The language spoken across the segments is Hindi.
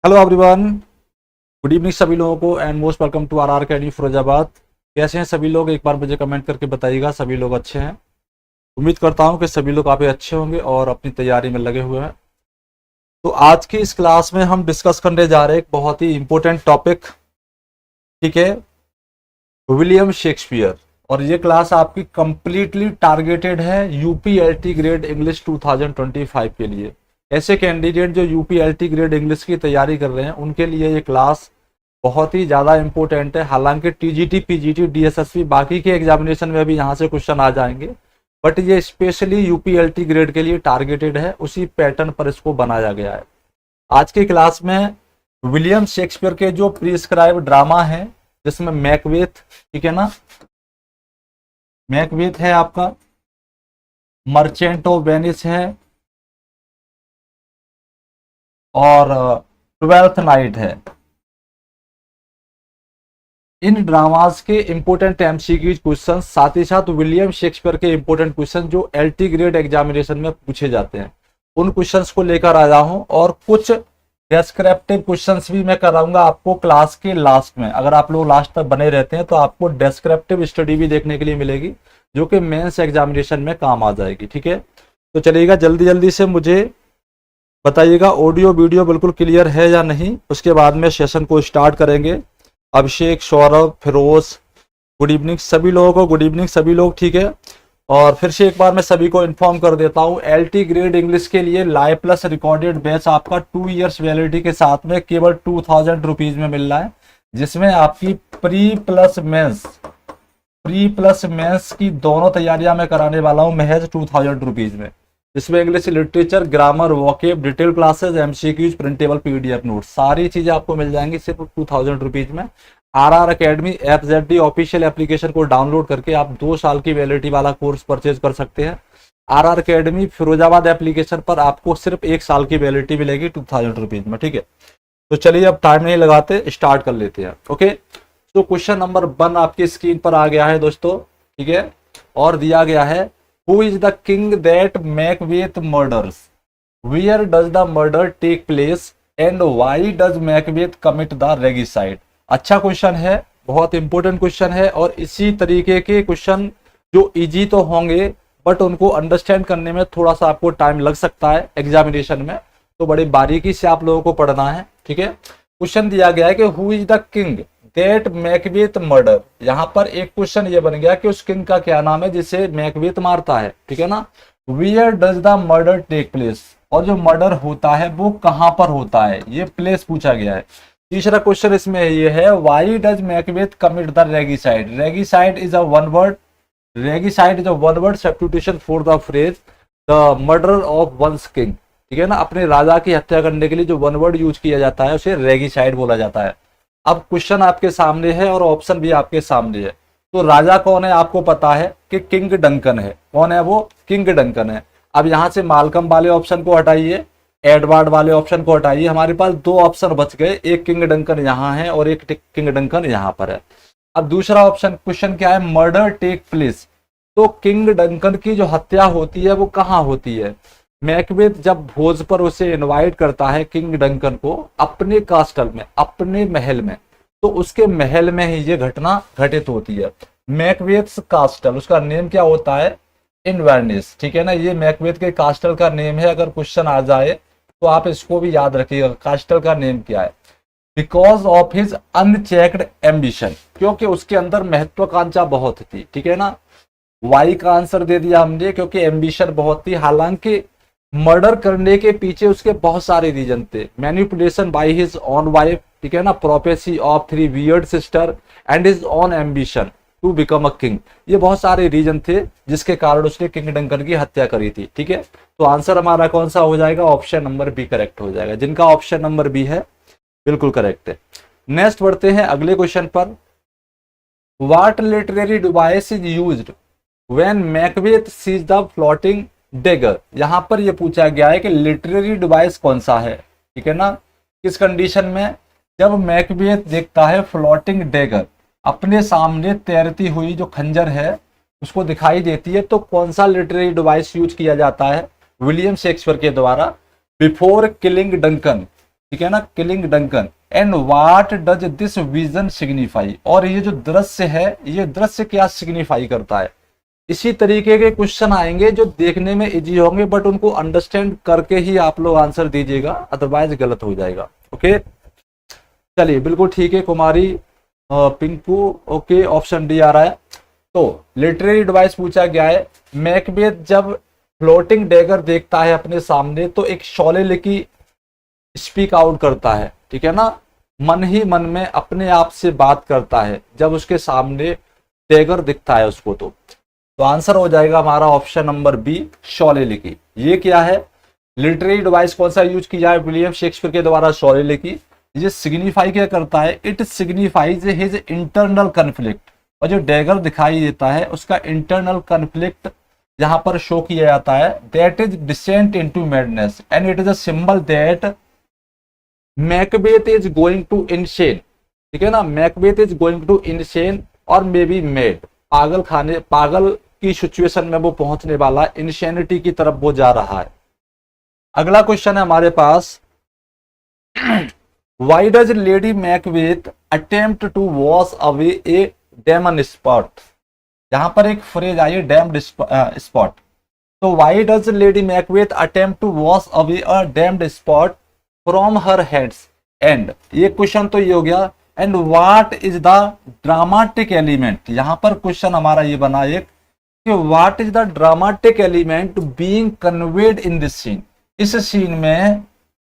हेलो एवरीवन, गुड इवनिंग सभी लोगों को and most welcome to our academy Firozabad. कैसे हैं सभी लोग? एक बार मुझे कमेंट करके बताइएगा सभी लोग अच्छे हैं। उम्मीद करता हूं कि सभी लोग काफ़ी अच्छे होंगे और अपनी तैयारी में लगे हुए हैं। तो आज की इस क्लास में हम डिस्कस करने जा रहे हैं एक बहुत ही इंपॉर्टेंट टॉपिक, ठीक है, विलियम शेक्सपियर। और ये क्लास आपकी कंप्लीटली टारगेटेड है यूपीएलटी ग्रेड इंग्लिश 2025 के लिए। ऐसे कैंडिडेट जो यूपीएलटी ग्रेड इंग्लिश की तैयारी कर रहे हैं उनके लिए ये क्लास बहुत ही ज़्यादा इंपॉर्टेंट है। हालांकि टीजीटी, पीजीटी, डीएसएसपी बाकी के एग्जामिनेशन में भी यहाँ से क्वेश्चन आ जाएंगे, बट ये स्पेशली यूपीएलटी ग्रेड के लिए टारगेटेड है, उसी पैटर्न पर इसको बनाया गया है। आज की क्लास में विलियम शेक्सपियर के जो प्रिस्क्राइब ड्रामा है, जिसमें मैकबेथ, ठीक है ना, मैकबेथ है आपका, मर्चेंट ऑफ वेनिस है और ट्वेल्थ नाइट है। इन ड्रामास के इंपोर्टेंट एमसीक्यू क्वेश्चन, साथ ही साथ विलियम शेक्सपियर के इंपोर्टेंट क्वेश्चन जो एलटी ग्रेड एग्जामिनेशन में पूछे जाते हैं, उन क्वेश्चंस को लेकर आया हूं। और कुछ डेस्क्रिप्टिव क्वेश्चंस भी मैं कराऊंगा आपको क्लास के लास्ट में। अगर आप लोग लास्ट तक बने रहते हैं तो आपको डेस्क्रिप्टिव स्टडी भी देखने के लिए मिलेगी, जो कि मेंस एग्जामिनेशन में काम आ जाएगी, ठीक है। तो चलिएगा, जल्दी जल्दी से मुझे बताइएगा ऑडियो वीडियो बिल्कुल क्लियर है या नहीं। उसके बाद में सेशन को स्टार्ट करेंगे। अभिषेक, सौरभ, फिरोज, गुड इवनिंग सभी लोगों को, गुड इवनिंग सभी लोग, ठीक है। और फिर से एक बार मैं सभी को इन्फॉर्म कर देता हूँ, एलटी ग्रेड इंग्लिश के लिए लाइव प्लस रिकॉर्डेड बैच आपका 2 इयर्स वैलिडिटी के साथ में केवल 2000 रुपीज में मिल रहा है, जिसमें आपकी प्री प्लस मेंस की दोनों तैयारियां मैं कराने वाला हूँ महज 2000 रुपीज में। इसमें English literature, grammar, vocab, detail classes, MCQs, printable PDF note, सारी चीजें आपको मिल जाएंगी सिर्फ 2000 रुपीज में। आर अकेडमी एफजेडी ऑफिशियल एप्लीकेशन को डाउनलोड करके आप 2 साल की वैलिडिटी वाला कोर्स परचेज कर सकते हैं। आर अकेडमी फिरोजाबाद एप्लीकेशन पर आपको सिर्फ 1 साल की वैलिडिटी मिलेगी 2000 रुपीज में, ठीक है। तो चलिए अब टाइम नहीं लगाते, स्टार्ट कर लेते हैं। ओके, तो क्वेश्चन नंबर 1 आपकी स्क्रीन पर आ गया है दोस्तों, ठीक है। और दिया गया है, Who is the king that Macbeth murders? Where does the murder take place? And why does Macbeth commit the regicide? अच्छा क्वेश्चन है, बहुत इंपॉर्टेंट क्वेश्चन है। और इसी तरीके के क्वेश्चन जो इजी तो होंगे, बट उनको अंडरस्टैंड करने में थोड़ा सा आपको टाइम लग सकता है एग्जामिनेशन में, तो बड़ी बारीकी से आप लोगों को पढ़ना है, ठीक है। क्वेश्चन दिया गया है कि who is the king that Macbeth murder. यहाँ पर एक क्वेश्चन ये बन गया कि उस किंग का क्या नाम है जिसे मैकबेथ मारता है, ठीक है ना। Where does the murder take place, और जो मर्डर होता है वो कहां पर होता है, ये प्लेस पूछा गया है। तीसरा क्वेश्चन इसमें ये है, why does Macbeth commit the regicide. Regicide is a one word, regicide is a one word substitution for the phrase the murder of one's king, ठीक है ना। अपने राजा की हत्या करने के लिए जो वन वर्ड यूज किया जाता है उसे रेगिसाइड बोला जाता है। अब क्वेश्चन आपके सामने है और ऑप्शन भी आपके सामने है। तो राजा कौन है आपको पता है कि किंग डंकन है। कौन है वो? किंग डंकन है। अब यहां से मालकम वाले ऑप्शन को हटाइए, एडवर्ड वाले ऑप्शन को हटाइए, हमारे पास 2 ऑप्शन बच गए, एक किंग डंकन यहाँ है और एक किंग डंकन यहाँ पर है। अब दूसरा ऑप्शन क्वेश्चन क्या है, मर्डर टेक प्लेस। तो किंग डंकन की जो हत्या होती है वो कहाँ होती है? मैकबेथ जब भोज पर उसे इनवाइट करता है किंग डंकन को अपने कास्टल में, अपने महल में, तो उसके महल में ही ये घटना घटित होती है। मैकबेथ कास्टल, उसका नेम क्या होता है? इनवर्निस, ठीक है ना। ये मैकबेथ के कास्टल का नेम है। अगर क्वेश्चन आ जाए तो आप इसको भी याद रखिएगा, कास्टल का नेम क्या है। Because of his unchecked ambition, क्योंकि उसके अंदर महत्वाकांक्षा बहुत थी, ठीक है ना। वाई का आंसर दे दिया हमने, क्योंकि एम्बिशन बहुत थी। हालांकि मर्डर करने के पीछे उसके बहुत सारे रीजन थे। Manipulation by his own wife, ठीक है ना, prophecy of 3 weird sister and his own ambition to become a king. ये बहुत सारे रीजन थे जिसके कारण उसने किंग डंकन की हत्या करी थी, ठीक है। तो आंसर हमारा कौन सा हो जाएगा? ऑप्शन नंबर बी करेक्ट हो जाएगा। जिनका ऑप्शन नंबर बी है बिल्कुल करेक्ट है। नेक्स्ट बढ़ते हैं अगले क्वेश्चन पर। What literary device is used when Macbeth sees the floating dagger. यहां पर यह पूछा गया है कि लिटरेरी डिवाइस कौन सा है, ठीक है ना। किस कंडीशन में? जब मैकबेथ देखता है फ्लोटिंग डेगर, अपने सामने तैरती हुई जो खंजर है उसको दिखाई देती है, तो कौन सा लिटरेरी डिवाइस यूज किया जाता है विलियम शेक्सपियर के द्वारा बिफोर किलिंग डंकन। ठीक है ना, killing Duncan. And what does this vision signify, और ये जो दृश्य है, ये दृश्य क्या सिग्निफाई करता है। इसी तरीके के क्वेश्चन आएंगे जो देखने में इजी होंगे, बट उनको अंडरस्टैंड करके ही आप लोग आंसर दीजिएगा, अदरवाइज गलत हो जाएगा। ओके, चलिए बिल्कुल ठीक है कुमारी पिंकू। ओके, ऑप्शन डी आ रहा है। तो लिटरेरी डिवाइस पूछा गया है। मैकबेथ जब फ्लोटिंग डैगर देखता है अपने सामने तो एक शौले लिखी स्पीक आउट करता है, ठीक है ना, मन ही मन में अपने आप से बात करता है जब उसके सामने डैगर दिखता है उसको। तो आंसर हो जाएगा हमारा ऑप्शन नंबर बी, शौले लिखी। ये क्या है, लिटरेरी डिवाइस कौन सा यूज किया है विलियम शेक्सपियर के द्वारा, शौले लिखी। ये सिग्निफाई क्या करता है, it signifies his internal conflict, और जो डैगर दिखाई देता है उसका इंटरनल कन्फ्लिक्ट यहां पर शो किया जाता है। That is descent into madness and it is a symbol that Macbeth is going to insane, ठीक है ना, Macbeth is going to insane और मे बी मेड, पागल की सिचुएशन में वो पहुंचने वाला, इनसेनिटी की तरफ वो जा रहा है। अगला क्वेश्चन है हमारे पास, why does Lady Macbeth attempt to wash away a damned spot. यहां पर एक फ्रेज आई है डैम्ड स्पॉट। तो why does Lady Macbeth attempt to wash away a damned spot from her hands, and ये क्वेश्चन तो ये हो गया। And what is the dramatic element, यहां पर क्वेश्चन हमारा ये बना एक कि what is the dramatic element being conveyed in this scene. इस सीन में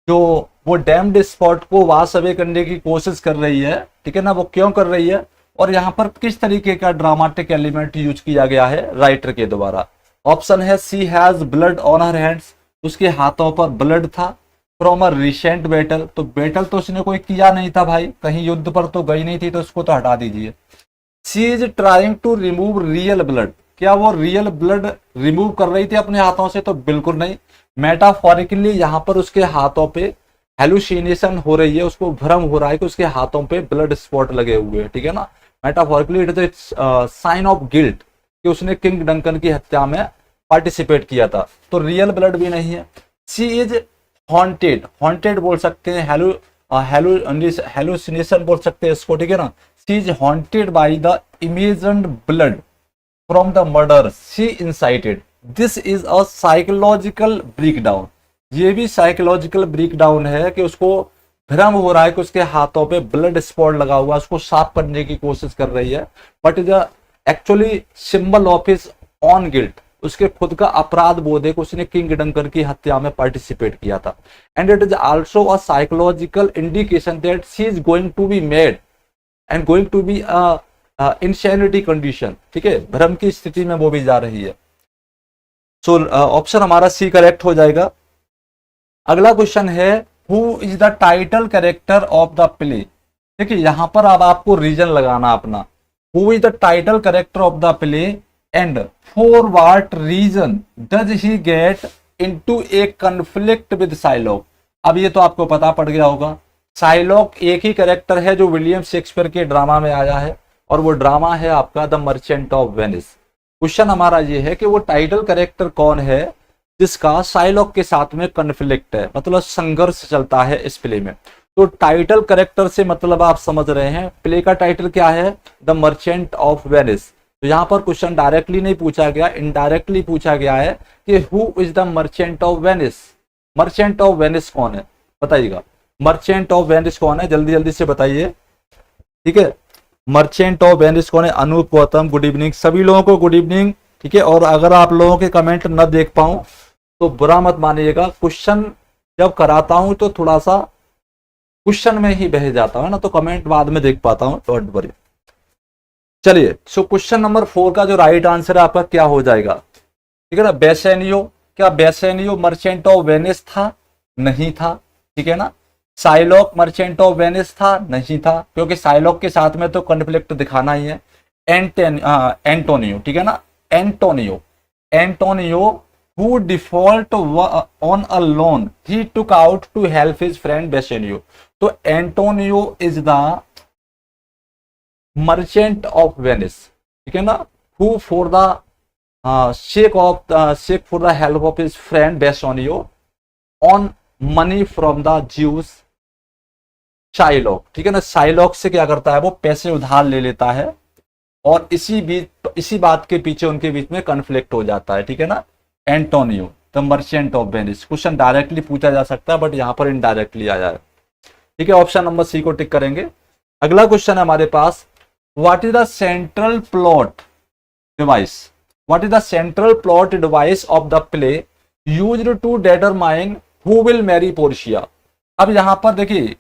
जो वो डैम्ड स्पॉट को वॉश अवे करने की कोशिश कर रही है, ठीक है ना, वो क्यों कर रही है, और यहाँ पर किस तरीके का ड्रामाटिक एलिमेंट यूज किया गया है राइटर के द्वारा। ऑप्शन है she has blood on her hands, उसके हाथों पर ब्लड था। फ्रॉम अ रिसेंट बैटल, तो बैटल तो उसने कोई किया नहीं था भाई, कहीं युद्ध पर तो गई नहीं थी, तो उसको तो हटा दीजिए। She is trying to remove real blood, क्या वो रियल ब्लड रिमूव कर रही थी अपने हाथों से, तो बिल्कुल नहीं। मेटाफोरिकली यहाँ पर उसके हाथों पे हेलुसिनेशन हो रही है, उसको भ्रम हो रहा है कि उसके हाथों पे ब्लड स्पॉट लगे हुए हैं, ठीक है ना। Metaphorically it is sine of guilt कि उसने किंग डंकन की हत्या में पार्टिसिपेट किया था, तो रियल ब्लड भी नहीं है। सी इज हॉन्टेड, हॉन्टेड बोल सकते हैं, हेलुसिनेशन बोल सकते हैं इसको, ठीक है ना। She is haunted by the imagined blood from the murder she incited, this is a psychological breakdown. ये भी साइकोलॉजिकल ब्रेकडाउन है कि उसको भ्रम हो रहा है कि उसके हाथों पे ब्लड स्पॉट लगा हुआ है, उसको साफ करने की कोशिश कर रही है, but is actually symbol of his on guilt, उसके खुद का अपराध बोध है कि उसने किंग डंकन की हत्या में पार्टिसिपेट किया था। And it is also a psychological indication that she is going to be mad and going to be insanity condition, ठीक है, भ्रम की स्थिति में वो भी जा रही है। सो ऑप्शन हमारा सी करेक्ट हो जाएगा। अगला क्वेश्चन है who is the title character of the play. देखिए यहां पर अब आपको रीजन लगाना अपना, who is the title character of the play and for what reason does he get into a conflict with Shylock. अब ये तो आपको पता पड़ गया होगा, साइलॉक एक ही कैरेक्टर है जो विलियम शेक्सपियर के ड्रामा में आया है, और वो ड्रामा है आपका the Merchant of Venice. Question हमारा ये है कि वो टाइटल कैरेक्टर कौन है जिसका साइलॉक के साथ में कन्फ्लिक्ट है, मतलब संघर्ष चलता है इस प्ले में। तो टाइटल कैरेक्टर से मतलब आप समझ रहे हैं, प्ले का टाइटल क्या है, द मर्चेंट ऑफ वेनिस। तो यहाँ पर क्वेश्चन डायरेक्टली नहीं पूछा गया, इनडायरेक्टली पूछा गया है कि who is the Merchant of Venice. Merchant of Venice कौन है बताइएगा, मर्चेंट ऑफ वेनिस कौन है, जल्दी जल्दी से बताइए, ठीक है। मर्चेंट ऑफ वेनिस कौन है, अनूप गौतम, गुड इवनिंग सभी लोगों को, गुड इवनिंग, ठीक है। और अगर आप लोगों के कमेंट न देख पाऊं तो बुरा मत मानिएगा, क्वेश्चन जब कराता हूं तो थोड़ा सा क्वेश्चन में ही बह जाता हूं ना, तो कमेंट बाद में देख पाता हूं, डोंट वरी। चलिए सो क्वेश्चन नंबर 4 का जो राइट आंसर है आपका क्या हो जाएगा, ठीक है ना, बेसेनियो। क्या बेसेनियो मर्चेंट ऑफ वेनिस था, नहीं था, ठीक है ना। साइलॉक मर्चेंट ऑफ वेनिस था, नहीं था, क्योंकि साइलॉक के साथ में तो कॉन्फ्लिक्ट दिखाना ही है। एंटोनियो, ठीक है ना, Antonio who default on a loan he took out to help his friend Bassanio। तो Antonio is the merchant of Venice, ठीक है ना, who for the sake for the help of his friend Bassanio on money from the Jews Shylock, ठीक है ना। शाइलॉक से क्या करता है, वो पैसे उधार ले लेता है और इसी बात के पीछे उनके बीच में कन्फ्लिक्ट हो जाता है, ठीक है ना। Antonio the Merchant of Venice, question directly पूछा जा सकता है बट यहाँ पर इनडायरेक्टली आया है, ठीक है। ऑप्शन नंबर सी को टिक करेंगे। अगला क्वेश्चन है हमारे पास, what is the central plot device, what is the central plot device of the play used to determine who will marry Portia. अब यहाँ पर देखिए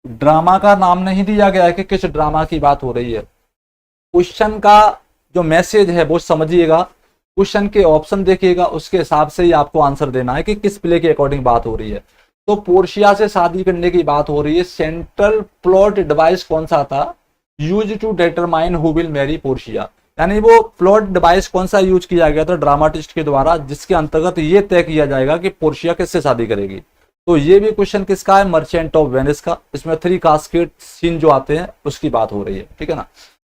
ड्रामा का नाम नहीं दिया गया है कि किस ड्रामा की बात हो रही है। क्वेश्चन का जो मैसेज है वो समझिएगा, क्वेश्चन के ऑप्शन देखिएगा, उसके हिसाब से ही आपको आंसर देना है कि किस प्ले के अकॉर्डिंग बात हो रही है। तो पोर्शिया से शादी करने की बात हो रही है, सेंट्रल प्लॉट डिवाइस कौन सा था, use to determine who will marry Portia, यानी वो प्लॉट डिवाइस कौन सा यूज किया गया था ड्रामाटिस्ट के द्वारा, जिसके अंतर्गत ये तय किया जाएगा कि पोर्शिया किससे शादी करेगी। तो ये भी क्वेश्चन किसका है, मर्चेंट ऑफ वेनिस का। इसमें 3 कास्केड सीन जो आते हैं उसकी बात हो रही है, ठीक है ना।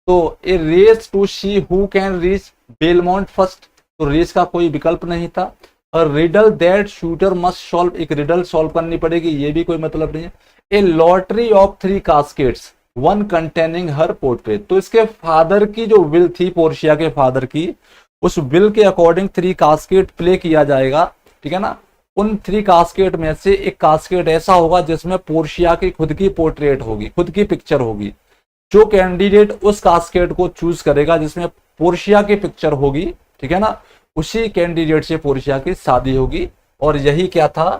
तो a race to see who can reach Belmont first, तो रेस का कोई विकल्प नहीं था। और riddle that suitor must solve, एक रिडल सॉल्व करनी पड़ेगी, ये भी कोई मतलब नहीं है। A lottery of 3 caskets one containing her portrait, तो इसके फादर की जो विल थी, पोर्शिया के फादर की, उस विल के अकॉर्डिंग 3 कास्केट प्ले किया जाएगा, ठीक है ना। उन 3 कास्केट में से एक कास्केट ऐसा होगा जिसमें पोर्शिया की खुद की पोर्ट्रेट होगी, खुद की पिक्चर होगी। जो कैंडिडेट उस कास्केट को चूज करेगा जिसमें पोर्शिया की पिक्चर होगी, ठीक है ना, उसी कैंडिडेट से पोर्शिया की शादी होगी। और यही क्या था,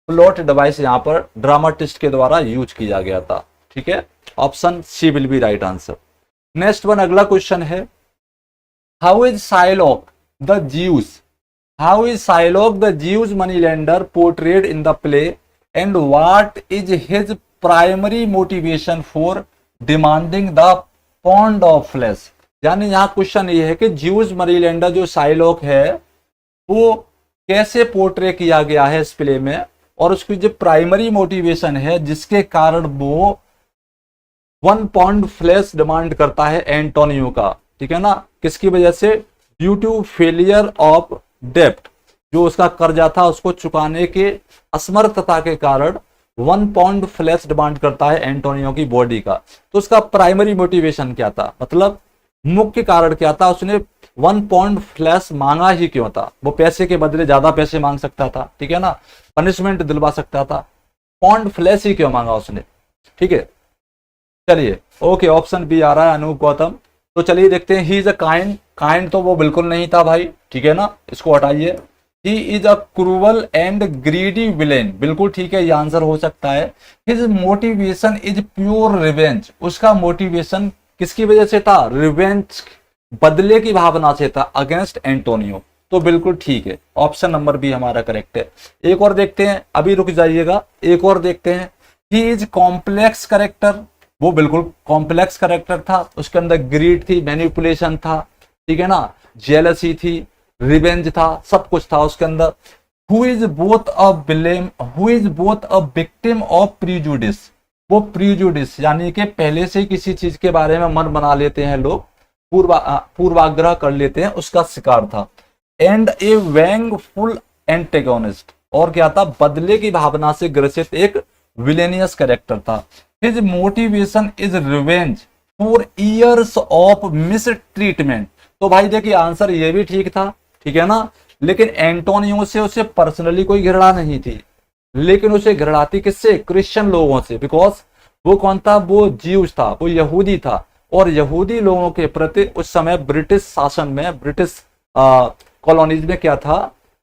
प्लॉट डिवाइस यहाँ पर ड्रामाटिस्ट के द्वारा यूज किया गया था, ठीक है। Option C will be right answer. Next one, अगला क्वेश्चन है, how is Shylock the Jews, how is Shylock the Jews money lender portrayed in the play and what is his primary motivation for demanding the pound of flesh. यानी यहाँ क्वेश्चन ये है कि ज्यूज मनी लेंडर जो साइलॉक है वो कैसे पोर्ट्रे किया गया है इस प्ले में, और उसकी जो प्राइमरी मोटिवेशन है जिसके कारण वो 1 पाउंड फ्लेश डिमांड करता है एंटोनियो का, ठीक है ना। किसकी वजह से, ड्यू टू फेलियर ऑफ डेप्ट, जो उसका कर्जा था उसको चुकाने के असमर्थता के कारण 1 पाउंड फ्लेश डिमांड करता है एंटोनियो की बॉडी का। तो उसका प्राइमरी मोटिवेशन क्या था, मतलब मुख्य कारण क्या था, उसने 1 पाउंड फ्लेश मांगा ही क्यों था। वो पैसे के बदले ज्यादा पैसे मांग सकता था, ठीक है ना, पनिशमेंट दिलवा सकता था, पाउंड फ्लेश ही क्यों मांगा उसने, ठीक है। चलिए ओके, ऑप्शन बी आ रहा है अनूप गौतम। तो चलिए देखते हैं, ही इज अ काइंड, काइंड तो वो बिल्कुल नहीं था भाई, ठीक है ना, इसको हटाइए। ही is a cruel and greedy villain, बिल्कुल ठीक है, ये आंसर हो सकता है। His motivation is pure revenge, उसका मोटिवेशन किसकी वजह से था, रिवेंज, बदले की भावना से था अगेंस्ट एंटोनियो। तो बिल्कुल ठीक है, ऑप्शन नंबर बी हमारा करेक्ट है। एक और देखते हैं, अभी रुक जाइएगा, एक और देखते हैं। ही इज कॉम्प्लेक्स करेक्टर, वो बिल्कुल कॉम्प्लेक्स करेक्टर था, उसके अंदर ग्रीड थी, मैनिपुलेशन था, ठीक है ना, जेलसी थी, रिवेंज था, सब कुछ था उसके अंदर। Who is both a blame, who is both a victim of prejudice, वो प्रीजुडिस यानी कि पहले से किसी चीज के बारे में मन बना लेते हैं लोग, पूर्वाग्रह कर लेते हैं, उसका शिकार था। एंड ए वेंगफुल एंटेगोनिस्ट, और क्या था, बदले की भावना से ग्रसित एक विलेनियस कैरेक्टर था। His motivation is revenge for years of miss treatment. तो भाई देखिए आंसर ये भी ठीक था, ठीक है ना, लेकिन एंटोनियो से उसे पर्सनली कोई घृणा नहीं थी, लेकिन उसे घृणा थी किससे, क्रिश्चियन लोगों से। बिकॉज वो कौन था, वो ज्यूज था, वो यहूदी था, और यहूदी लोगों के प्रति उस समय ब्रिटिश शासन में, ब्रिटिश कॉलोनीज में क्या था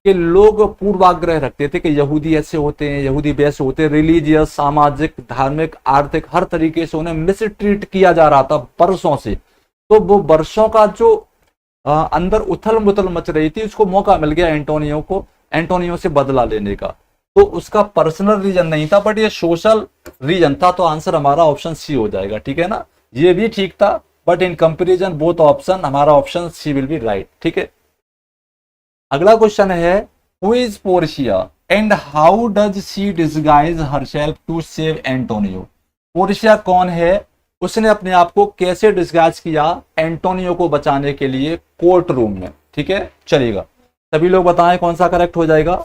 कि लोग पूर्वाग्रह रखते थे कि यहूदी ऐसे होते हैं, यहूदी वैसे होते हैं, रिलीजियस, सामाजिक, धार्मिक, आर्थिक, हर तरीके से उन्हें मिसट्रीट किया जा रहा था बरसों से। तो वो बरसों का जो अंदर उथल मुथल मच रही थी, उसको मौका मिल गया एंटोनियो को, एंटोनियो से बदला लेने का। तो उसका पर्सनल रीजन नहीं था, बट ये सोशल रीजन था। तो आंसर हमारा ऑप्शन सी हो जाएगा, ठीक है ना, ये भी ठीक था, but in comparison both option, हमारा option C will be right, ठीक है। अगला क्वेश्चन है, who is Portia and how does she disguise herself to save Antonio. Portia कौन है, उसने अपने आप को कैसे डिस्गाइज किया एंटोनियो को बचाने के लिए कोर्ट रूम में, ठीक है। चलिएगा सभी लोग बताएं कौन सा करेक्ट हो जाएगा,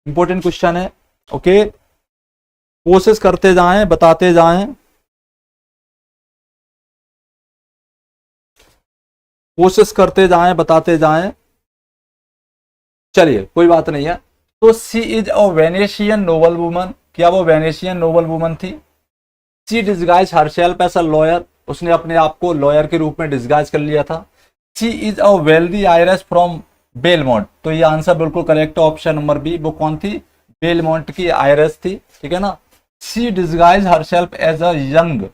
इंपॉर्टेंट क्वेश्चन है, ओके, कोशिश करते जाएं, बताते जाएं। कोशिश करते जाएं, बताते जाएं। चलिए कोई बात नहीं है। तो she is a Venetian noble woman, क्या वो वेनेशियन नोबल वुमन थी? She disguise herself as a lawyer, उसने अपने आप को लॉयर के रूप में डिस्गाइज कर लिया था। She is a wealthy heiress from Belmont, तो ये आंसर बिल्कुल करेक्ट है, ऑप्शन नंबर बी। वो कौन थी? बेलमोंट की आयरस थी, ठीक है ना। She disguise herself as a young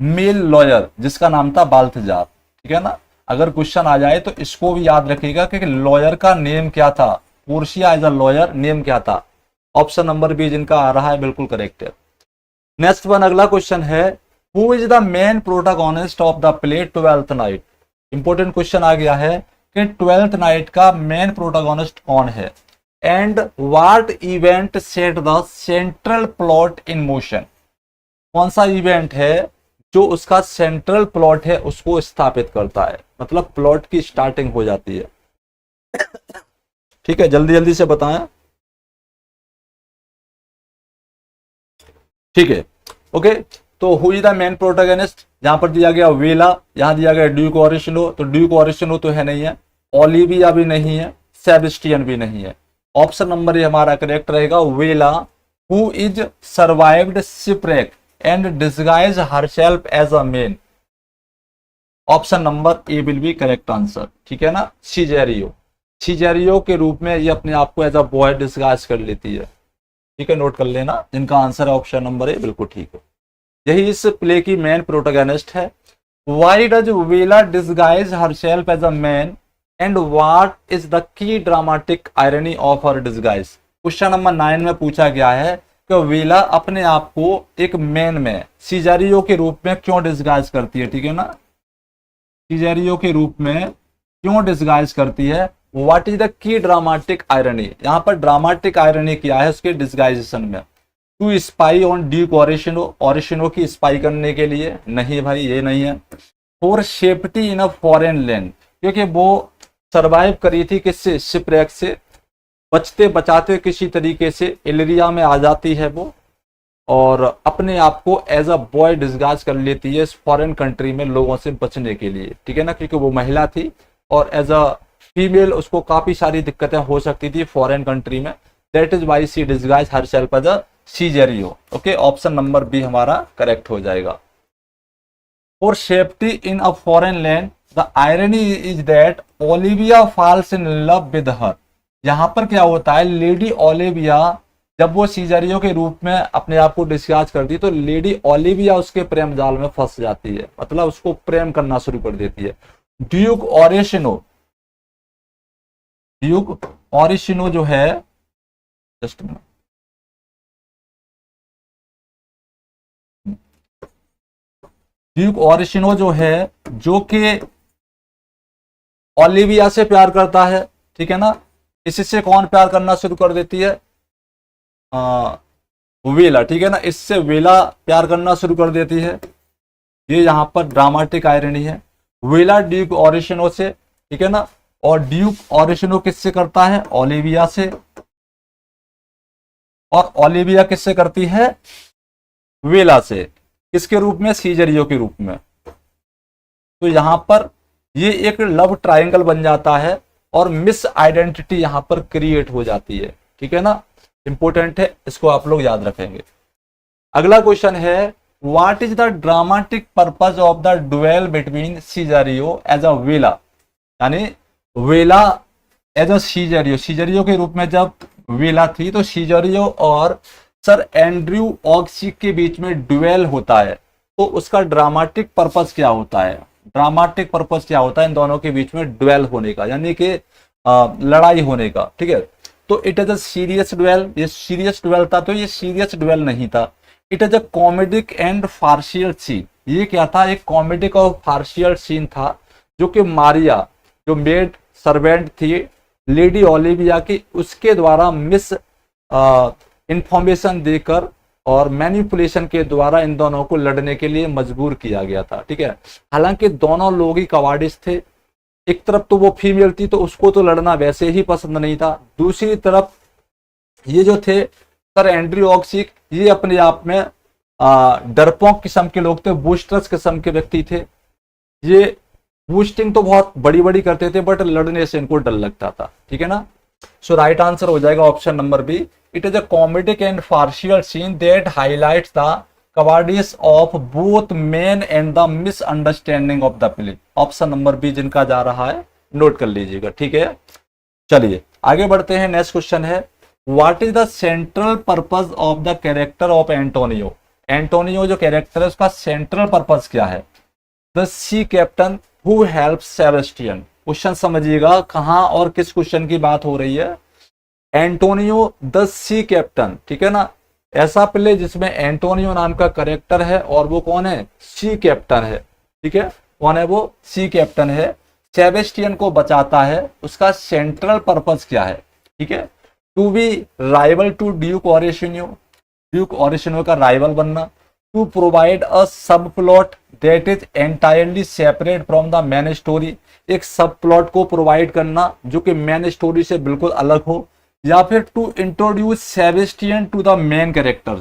male lawyer, जिसका नाम था बाल्थजार, ठीक है ना। अगर क्वेश्चन आ जाए तो इसको भी याद रखिएगा कि लॉयर का नेम क्या था, Portia as a lawyer name क्या था। ऑप्शन नंबर बी जिनका आ रहा है बिल्कुल करेक्ट है। नेक्स्ट वन, अगला क्वेश्चन है, who is the main protagonist of the play Twelfth Night. Important question आ गया है कि ट्वेल्थ नाइट का मेन प्रोटागोनिस्ट कौन है, and what event set the central plot in motion. कौन सा इवेंट है जो उसका सेंट्रल प्लॉट है उसको स्थापित करता है, मतलब प्लॉट की स्टार्टिंग हो जाती है। ठीक है, जल्दी जल्दी से बताएं। ठीक है, ओके। तो who is the main protagonist, यहां पर दिया गया वेला, यहां दिया गया ड्यूक ओरिजिनो, तो ड्यूक ओरिजिनो तो है नहीं है, ओलिविया भी नहीं है, सेबेस्टियन भी नहीं है। ऑप्शन नंबर ये हमारा करेक्ट रहेगा, Viola, who is survived shipwreck and disguise herself as a man. Option number A will be correct answer, ठीक है ना। सीजेरियो के रूप में ये अपने आप को एज अ बॉय डिस्गाइज कर लेती है, ठीक है, नोट कर लेना। जिनका आंसर है ऑप्शन नंबर ए बिल्कुल ठीक है। यही इस प्ले की मेन प्रोटोगनिस्ट है। Why does Viola disguise herself as a man and what is the key dramatic irony of her disguise. Question number 9 में पूछा गया है कि वेला अपने आप को एक मैन में सीजेरियो के रूप में क्यों डिस्गाइज करती है, ठीक है ना, सीजेरियो के रूप में क्यों डिस्गाइज करती है। What is the key dramatic irony, यहाँ पर ड्रामेटिक आयरनी क्या है उसके डिस्गाइजेशन में। टू स्पाई ऑन ड्यूक ओरिजिनो की स्पाई करने के लिए, नहीं भाई ये नहीं है। For safety in a foreign land, क्योंकि वो सरवाइव करी थी किससे, शिपरेक से, बचते बचाते किसी तरीके से इलेरिया में आ जाती है वो, और अपने आप को एज अ बॉय डिस्गाइज कर लेती है इस फॉरेन कंट्री में लोगों से बचने के लिए, ठीक है ना, क्योंकि वो महिला थी और एज अ फीमेल उसको काफी सारी दिक्कतें हो सकती थी फॉरेन कंट्री में। That is why she disguise herself as a Cesario. Okay, option number B हमारा करेक्ट हो जाएगा। For safety in a foreign land the irony is that Olivia falls in love with her. यहां पर क्या होता है, लेडी ओलिविया जब वो सीजरियो के रूप में अपने आप को डिस्चार्ज करती है तो लेडी ओलिविया उसके प्रेम जाल में फंस जाती है, मतलब उसको प्रेम करना शुरू कर देती है। ड्यूक ओरिजिनो जो है, जस्ट ड्यूक ओरिजिनो जो है, जो कि ओलिविया से प्यार करता है, ठीक है ना, इससे कौन प्यार करना शुरू कर देती है, वेला, ठीक है ना, इससे वेला प्यार करना शुरू कर देती है। ये यहाँ पर ड्रामेटिक आयरनी है। वेला ड्यूक ओरिजिनो से, ठीक है ना, और ड्यूक ओरिजिनो किससे करता है, ओलिविया से, और ओलिविया किससे करती है, वेला से, किसके रूप में, सीजरियो के रूप में। तो यहां पर ये एक लव ट्रायंगल बन जाता है और मिस आइडेंटिटी यहां पर क्रिएट हो जाती है, ठीक है ना, इंपॉर्टेंट है, इसको आप लोग याद रखेंगे। अगला क्वेश्चन है, what is the dramatic purpose of the duel between Cesario as a Viola, यानी वेला एज अ सीजरियो के रूप में जब वेला थी तो सीजरियो और सर एंड्रयू ऑक्सिक के बीच में डुएल होता है, तो उसका ड्रामेटिक पर्पस क्या होता है, ड्रामेटिक पर्पस क्या होता है इन दोनों के बीच में डुएल होने का, यानी कि लड़ाई होने का, ठीक है। तो it is a serious duel, ये सीरियस डुएल था, तो ये सीरियस डुएल नहीं था। It is a comedic and farcical scene, ये क्या था, एक कॉमेडिक और फार्शियल सीन था, जो कि मारिया जो मेड सर्वेंट थी लेडी ओलिविया की, उसके द्वारा मिस इंफॉर्मेशन देकर और मैनिपुलेशन के द्वारा इन दोनों को लड़ने के लिए मजबूर किया गया था, ठीक है। हालांकि दोनों लोग ही कवाडिस थे, एक तरफ तो वो फीमेल थी तो उसको तो लड़ना वैसे ही पसंद नहीं था, दूसरी तरफ ये जो थे सर एंड्रयू ऑक्सिक, ये अपने आप में डरपोक किस्म के लोग थे, बूस्टर्स किस्म के व्यक्ति थे, ये बूस्टिंग तो बहुत बड़ी बड़ी करते थे, बट लड़ने से इनको डर लगता था, ठीक है ना। सो राइट आंसर हो जाएगा option number B. It is a comedic and farcical scene that highlights the cowardice of both men and the misunderstanding of the play. Option number B जिनका जा रहा है नोट कर लीजिएगा, ठीक है। चलिए आगे बढ़ते हैं। नेक्स्ट क्वेश्चन है, what is the central purpose of the character of Antonio. Antonio जो कैरेक्टर है उसका सेंट्रल पर्पज क्या है। The sea captain who helps Sebastian. Question समझिएगा कहां और किस क्वेश्चन की बात हो रही है। एंटोनियो द सी कैप्टन, ठीक है ना। ऐसा प्ले जिसमें एंटोनियो नाम का कैरेक्टर है और वो कौन है, सी कैप्टन है, ठीक है। कौन है वो, सी कैप्टन है, सेबेस्टियन को बचाता है। उसका सेंट्रल पर्पस क्या है, ठीक है। To be rival to Duke Orsino, Duke Orsino का राइवल बनना। To provide a sub plot that is entirely separate from the main story, एक सब प्लॉट को प्रोवाइड करना जो कि मेन स्टोरी से बिल्कुल अलग हो। या फिर to introduce Sebastian to the main character,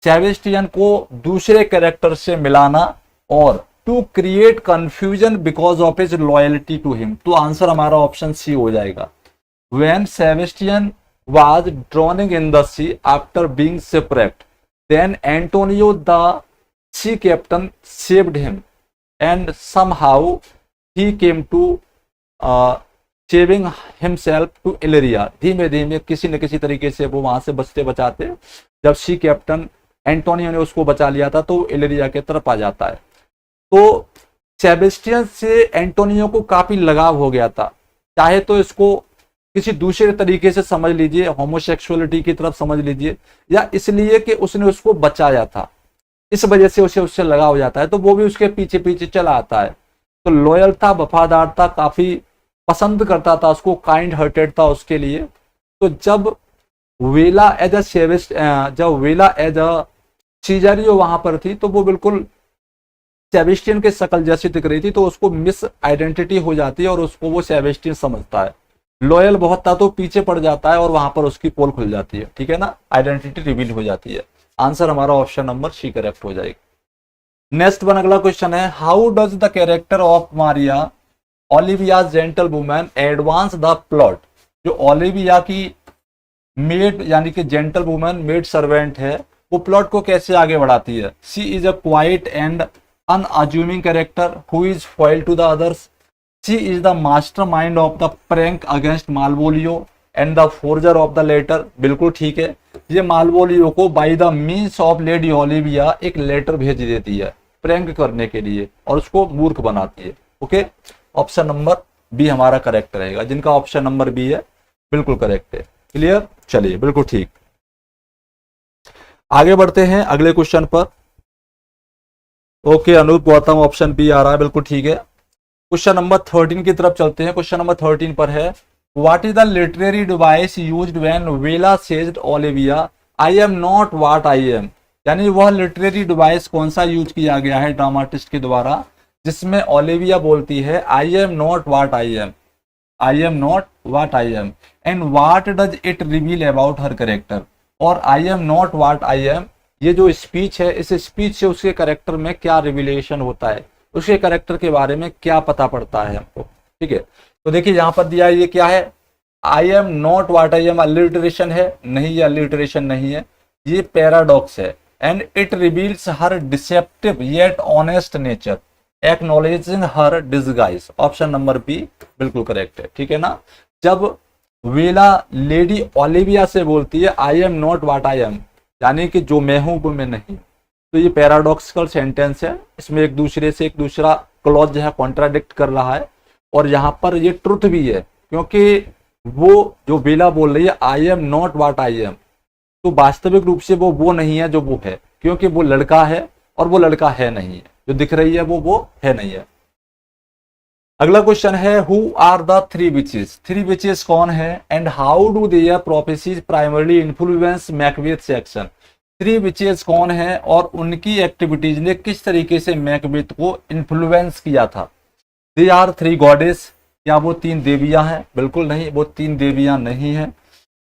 Sebastian को दूसरे कैरेक्टर से मिलाना। और to create confusion because of his loyalty to him. तो आंसर हमारा ऑप्शन सी हो जाएगा। When Sebastian was drowning in the sea after being shipwrecked, then Antonio the sea captain saved him, and somehow he came to saving himself to Illyria। धीमे धीमे किसी न किसी तरीके से वो वहां से बचते बचाते जब सी कैप्टन एंटोनियो ने उसको बचा लिया था तो इलेरिया के तरफ आ जाता है। तो सेबेस्टियन से एंटोनियो को काफी लगाव हो गया था, चाहे तो इसको किसी दूसरे तरीके से समझ लीजिए, होमोसेक्सुअलिटी की तरफ समझ लीजिए, या इसलिए कि उसने उसको बचाया था, इस वजह से उसे उससे लगा हो जाता है तो वो भी उसके पीछे पीछे चला आता है। तो लॉयल था, वफादार था, काफी पसंद करता था उसको, काइंड हार्टेड था उसके लिए। तो जब वेला एज अ सीजरियो वहां पर थी तो वो बिल्कुल सेबेस्टियन के शकल जैसी दिख रही थी, तो उसको मिस आइडेंटिटी हो जाती है और उसको वो सेबेस्टियन समझता है। लॉयल बहुत था तो पीछे पड़ जाता है और वहां पर उसकी पोल खुल जाती है, ठीक है ना, आइडेंटिटी रिवील हो जाती है। आंसर हमारा ऑप्शन नंबर सी करेक्ट हो जाएगी। नेक्स्ट वन अगला क्वेश्चन है, how does the character of Maria Olivia gentle woman advance the plot. जो ओलिविया की मेड यानी कि जेंटल वुमन मेड सर्वेंट है, वो प्लॉट को कैसे आगे बढ़ाती है। She is a quiet and unassuming character who is foil to the others. She is the mastermind of the prank against Malvolio and the forger of the letter। बिल्कुल ठीक है, ये मालवोलियो को by the means of lady Olivia एक लेटर भेज देती है प्रैंक करने के लिए और उसको मूर्ख बनाती है। ओके, ऑप्शन नंबर बी हमारा करेक्ट रहेगा। जिनका ऑप्शन नंबर बी है बिल्कुल करेक्ट है। क्लियर, चलिए बिल्कुल ठीक। आगे बढ़ते हैं अगले क्वेश्चन पर। Okay, Anup Gautam option B आ रहा है, बिल्कुल ठीक है। क्वेश्चन नंबर 13 की तरफ चलते हैं। क्वेश्चन नंबर 13 पर है, what is the literary device used when Viola said Olivia I am not what I am. यानी वह लिटरेरी डिवाइस कौन सा यूज किया गया है ड्रामाटिस्ट के द्वारा जिसमें ओलिविया बोलती है I am not what I am, I am not what I am, and what does it reveal about her character. और I am not what I am, ये जो स्पीच है, इस स्पीच से उसके कैरेक्टर में क्या रिविलेशन होता है, उसके कैरेक्टर के बारे में क्या पता पड़ता है हमको। ठीक है, तो देखिए यहां पर दिया है, ये क्या है, I am not what I am, alliteration है नहीं, ये अलिटरेशन नहीं है, ये पैराडॉक्स है। And it reveals her deceptive yet honest nature acknowledging her disguise. Option number B बिल्कुल करेक्ट है। ठीक है ना, जब वेला लेडी ओलिविया से बोलती है I am not what I am, यानी कि जो मैं हूं वो मैं नहीं, तो ये पैराडॉक्सिकल सेंटेंस है, इसमें एक दूसरे से एक दूसरा क्लॉज जो है कॉन्ट्राडिक्ट कर रहा है। और यहाँ पर ये ट्रुथ भी है, क्योंकि वो जो वेला बोल रही है I am not what I M, तो वास्तविक रूप से वो नहीं है जो वो है, क्योंकि वो लड़का है और वो लड़का है नहीं है, जो दिख रही है वो है नहीं है। अगला क्वेश्चन है, who are the three witches. Three witches कौन है and how do their prophecies primarily influence Macbeth section. Three witches कौन है और उनकी एक्टिविटीज ने किस तरीके से मैकबेथ को इन्फ्लुएंस किया था। दे आर थ्री गॉडेस, क्या वो तीन देवियां हैं, बिल्कुल नहीं, वो तीन देवियां नहीं है।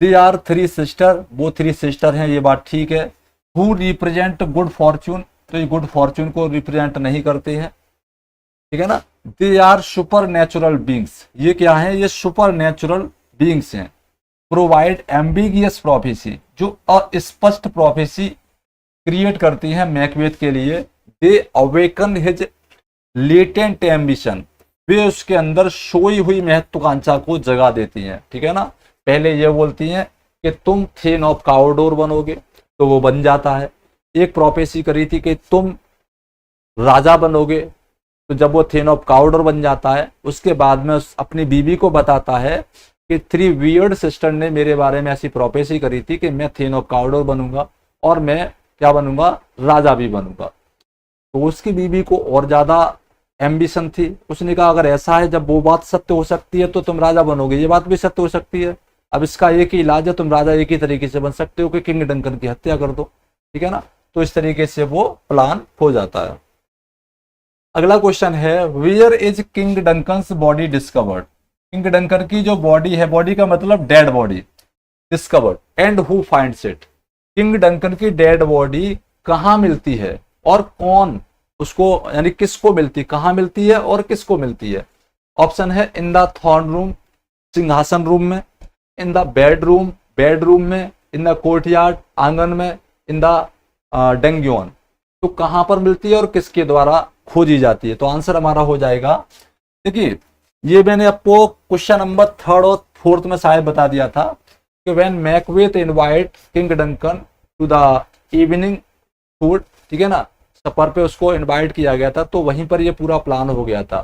दे आर थ्री सिस्टर, वो थ्री सिस्टर हैं, ये बात ठीक है। हु रिप्रेजेंट गुड फॉर्चून, तो ये गुड फॉर्चून को रिप्रेजेंट नहीं करते हैं। ठीक है ना। They are supernatural beings, ये क्या है, ये सुपर नेचुरल बींग्स हैं। प्रोवाइड एम्बिगियस प्रोफेसी, जो अस्पष्ट प्रोफेसी क्रिएट करती है मैकबेथ के लिए। They awaken his latent ambition, वे उसके अंदर सोई हुई महत्वाकांक्षा को जगा देती हैं। ठीक है ना। पहले ये बोलती हैं कि तुम थेन ऑफ काउडोर बनोगे, तो वो बन जाता है। एक प्रोफेसी करी थी कि तुम राजा बनोगे, तो जब वो थेन ऑफ काउडोर बन जाता है, उसके बाद में अपनी बीवी को बताता है कि 3 वियर्ड सिस्टर ने मेरे बारे में ऐसी प्रोफेसी करी थी कि मैं थेन ऑफ काउडोर बनूंगा और मैं क्या बनूंगा, राजा भी बनूंगा। तो उसकी बीवी को और ज्यादा एम्बिशन थी, उसने कहा अगर ऐसा है, जब वो बात सत्य हो सकती है तो तुम राजा बनोगे, ये बात भी सत्य हो सकती है। अब इसका एक ही इलाज है, तुम राजा एक ही तरीके से बन सकते हो कि किंग डंकन की हत्या कर दो। ठीक है ना। तो इस तरीके से वो प्लान हो जाता है। अगला क्वेश्चन है, where is King Duncan's body discovered. King Duncan की जो बॉडी है, बॉडी का मतलब dead body, discovered, and who finds it. King Duncan की डेड बॉडी कहाँ मिलती है और कौन उसको, यानी किसको मिलती, कहाँ मिलती है और किसको मिलती है। ऑप्शन है इन द थ्रोन रूम, सिंहासन रूम में, इन द बेडरूम में, इन द कोर्टयार्ड, आंगन में, इन द डेंग्यून। तो कहां पर मिलती है और किसके द्वारा खोजी जाती है। तो आंसर हमारा हो जाएगा, देखिए ये मैंने आपको क्वेश्चन नंबर 3 और 4 में शायद बता दिया था कि when Macbeth invite King Duncan to the evening food, ठीक है ना, सफर पे उसको इनवाइट किया गया था, तो वहीं पर ये पूरा प्लान हो गया था।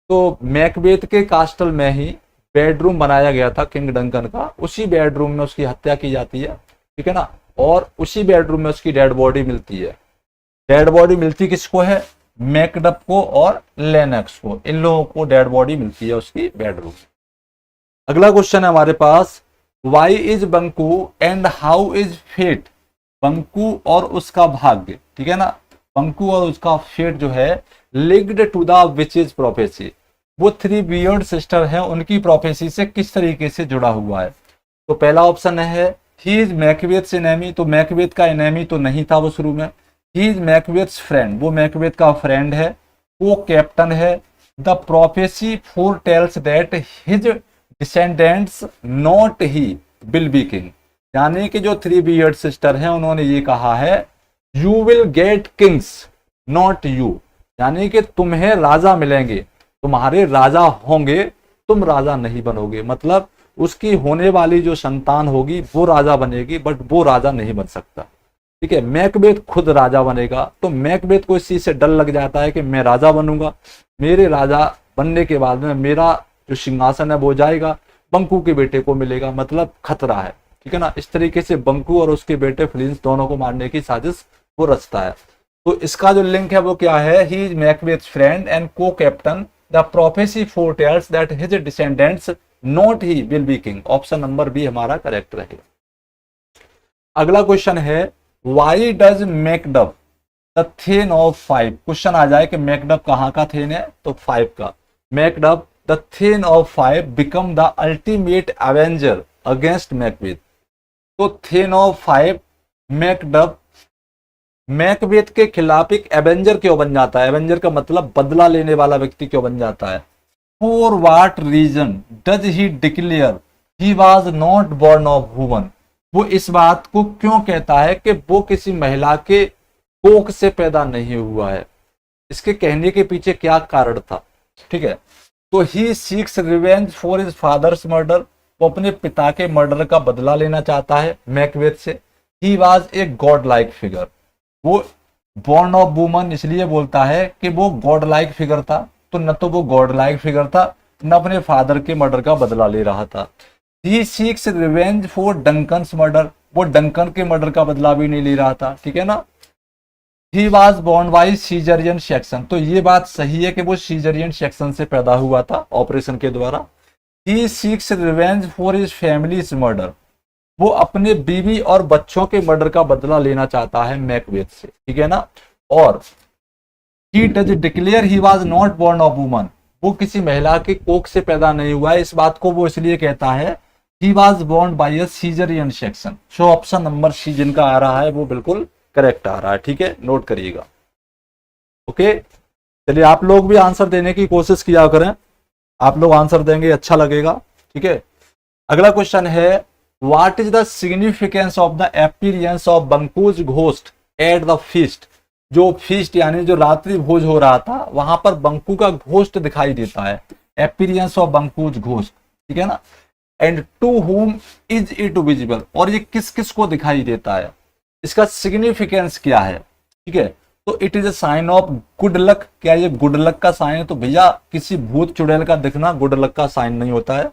तो मैकबेथ के कास्टल में ही बेडरूम बनाया गया था किंग डंकन का, उसी बेडरूम में उसकी हत्या की जाती है। ठीक है ना। और उसी बेडरूम में उसकी डेड बॉडी मिलती है। डेड बॉडी मिलती किसको है, मैकडफ को और लेनक्स को, इन लोगों को डेड बॉडी मिलती है उसकी बेडरूम। अगला क्वेश्चन है हमारे पास, why is Banquo and how is fate. Banquo और उसका भाग्य, ठीक है ना, बंकू और उसका फेट जो है linked to the witches prophecy. वो 3 वियर्ड सिस्टर हैं, उनकी प्रोफेसी से किस तरीके से जुड़ा हुआ है। तो पहला ऑप्शन है ही इज मैकबेथ्स एनेमी, तो मैकबेथ का एनेमी तो नहीं था वो शुरू में। ही इज मैकबेथ्स फ्रेंड, वो मैकबेथ का फ्रेंड है, वो कैप्टन है। The prophecy foretells that his descendants not he will be king, यानी कि जो 3 वियर्ड सिस्टर हैं उन्होंने ये कहा है you will get Kings not you, यानी कि तुम्हें राजा मिलेंगे, तुम्हारे राजा होंगे, तुम राजा नहीं बनोगे। मतलब उसकी होने वाली जो संतान होगी वो राजा बनेगी, बट वो राजा नहीं बन सकता। ठीक है। मैकबेथ खुद राजा बनेगा, तो मैकबेथ को इस चीज से डर लग जाता है कि मैं राजा बनूंगा, मेरे राजा बनने के बाद में मेरा जो सिंहासन है वो जाएगा, बंकू के बेटे को मिलेगा, मतलब खतरा है। ठीक है ना। इस तरीके से बंकू और उसके बेटे फ्लिंस दोनों को मारने की साजिश वो रचता है। तो इसका जो लिंक है वो क्या है, he is Macbeth's friend and co captain, the prophecy foretells that his descendants not he will be king. Option number B हमारा करेक्ट रहेगा। अगला क्वेश्चन है, why does Macduff the thane of 5। Question आ जाए कि मैकडफ कहां का थेन है, तो 5 का। Macduff the thane of 5 become the ultimate avenger against Macbeth. तो थेन ऑफ 5 मैकडफ मैकबेथ के खिलाफ एक एवेंजर क्यों बन जाता है। एवेंजर का मतलब बदला लेने वाला व्यक्ति क्यों बन जाता है। For what reason does he declare he was not born of woman. वो इस बात को क्यों कहता है कि वो किसी महिला के कोख से पैदा नहीं हुआ है, इसके कहने के पीछे क्या कारण था। ठीक है। तो he seeks revenge for his father's murder, वो अपने पिता के मर्डर का बदला लेना चाहता है मैकबेथ से। He was a god like figure, वो बॉर्न ऑफ वुमन इसलिए बोलता है कि वो गॉड लाइक फिगर था, तो न तो वो गॉड लाइक फिगर था, न अपने फादर के मर्डर का बदला ले रहा था। He seeks revenge for Duncan's murder, वो डंकन के मर्डर का बदला भी नहीं ले रहा था। ठीक है ना। He was born by caesarean section, तो ये बात सही है कि वो सीजरियन सेक्शन से पैदा हुआ था, ऑपरेशन के द्वारा। He seeks revenge for his family's murder, वो अपने बीवी और बच्चों के मर्डर का बदला लेना चाहता है मैकबेथ से। ठीक है ना। और he does declare he was not born of woman, वो किसी महिला के कोख से पैदा नहीं हुआ है, इस बात को वो इसलिए कहता है he was born by a caesarean section. So option number C जिनका आ रहा है वो बिल्कुल करेक्ट आ रहा है। ठीक है, नोट करिएगा। ओके, चलिए आप लोग भी आंसर देने की कोशिश किया करें, आप लोग आंसर देंगे अच्छा लगेगा। ठीक है, अगला क्वेश्चन है what is the significance of the appearance of Banquo's ghost at the feast. जो फीस्ट यानी जो रात्रि भोज हो रहा था वहां पर बंकू का घोस्ट दिखाई देता है, अपीयरेंस ऑफ बंकुज घोस्ट, ठीक है ना। And to whom is it visible, और ये किस किस को दिखाई देता है, इसका सिग्निफिकेंस क्या है। ठीक है, तो it is a sign of good luck. क्या ये गुड लक का साइन है? तो भैया किसी भूत चुड़ैल का दिखना गुड लक का साइन नहीं होता है।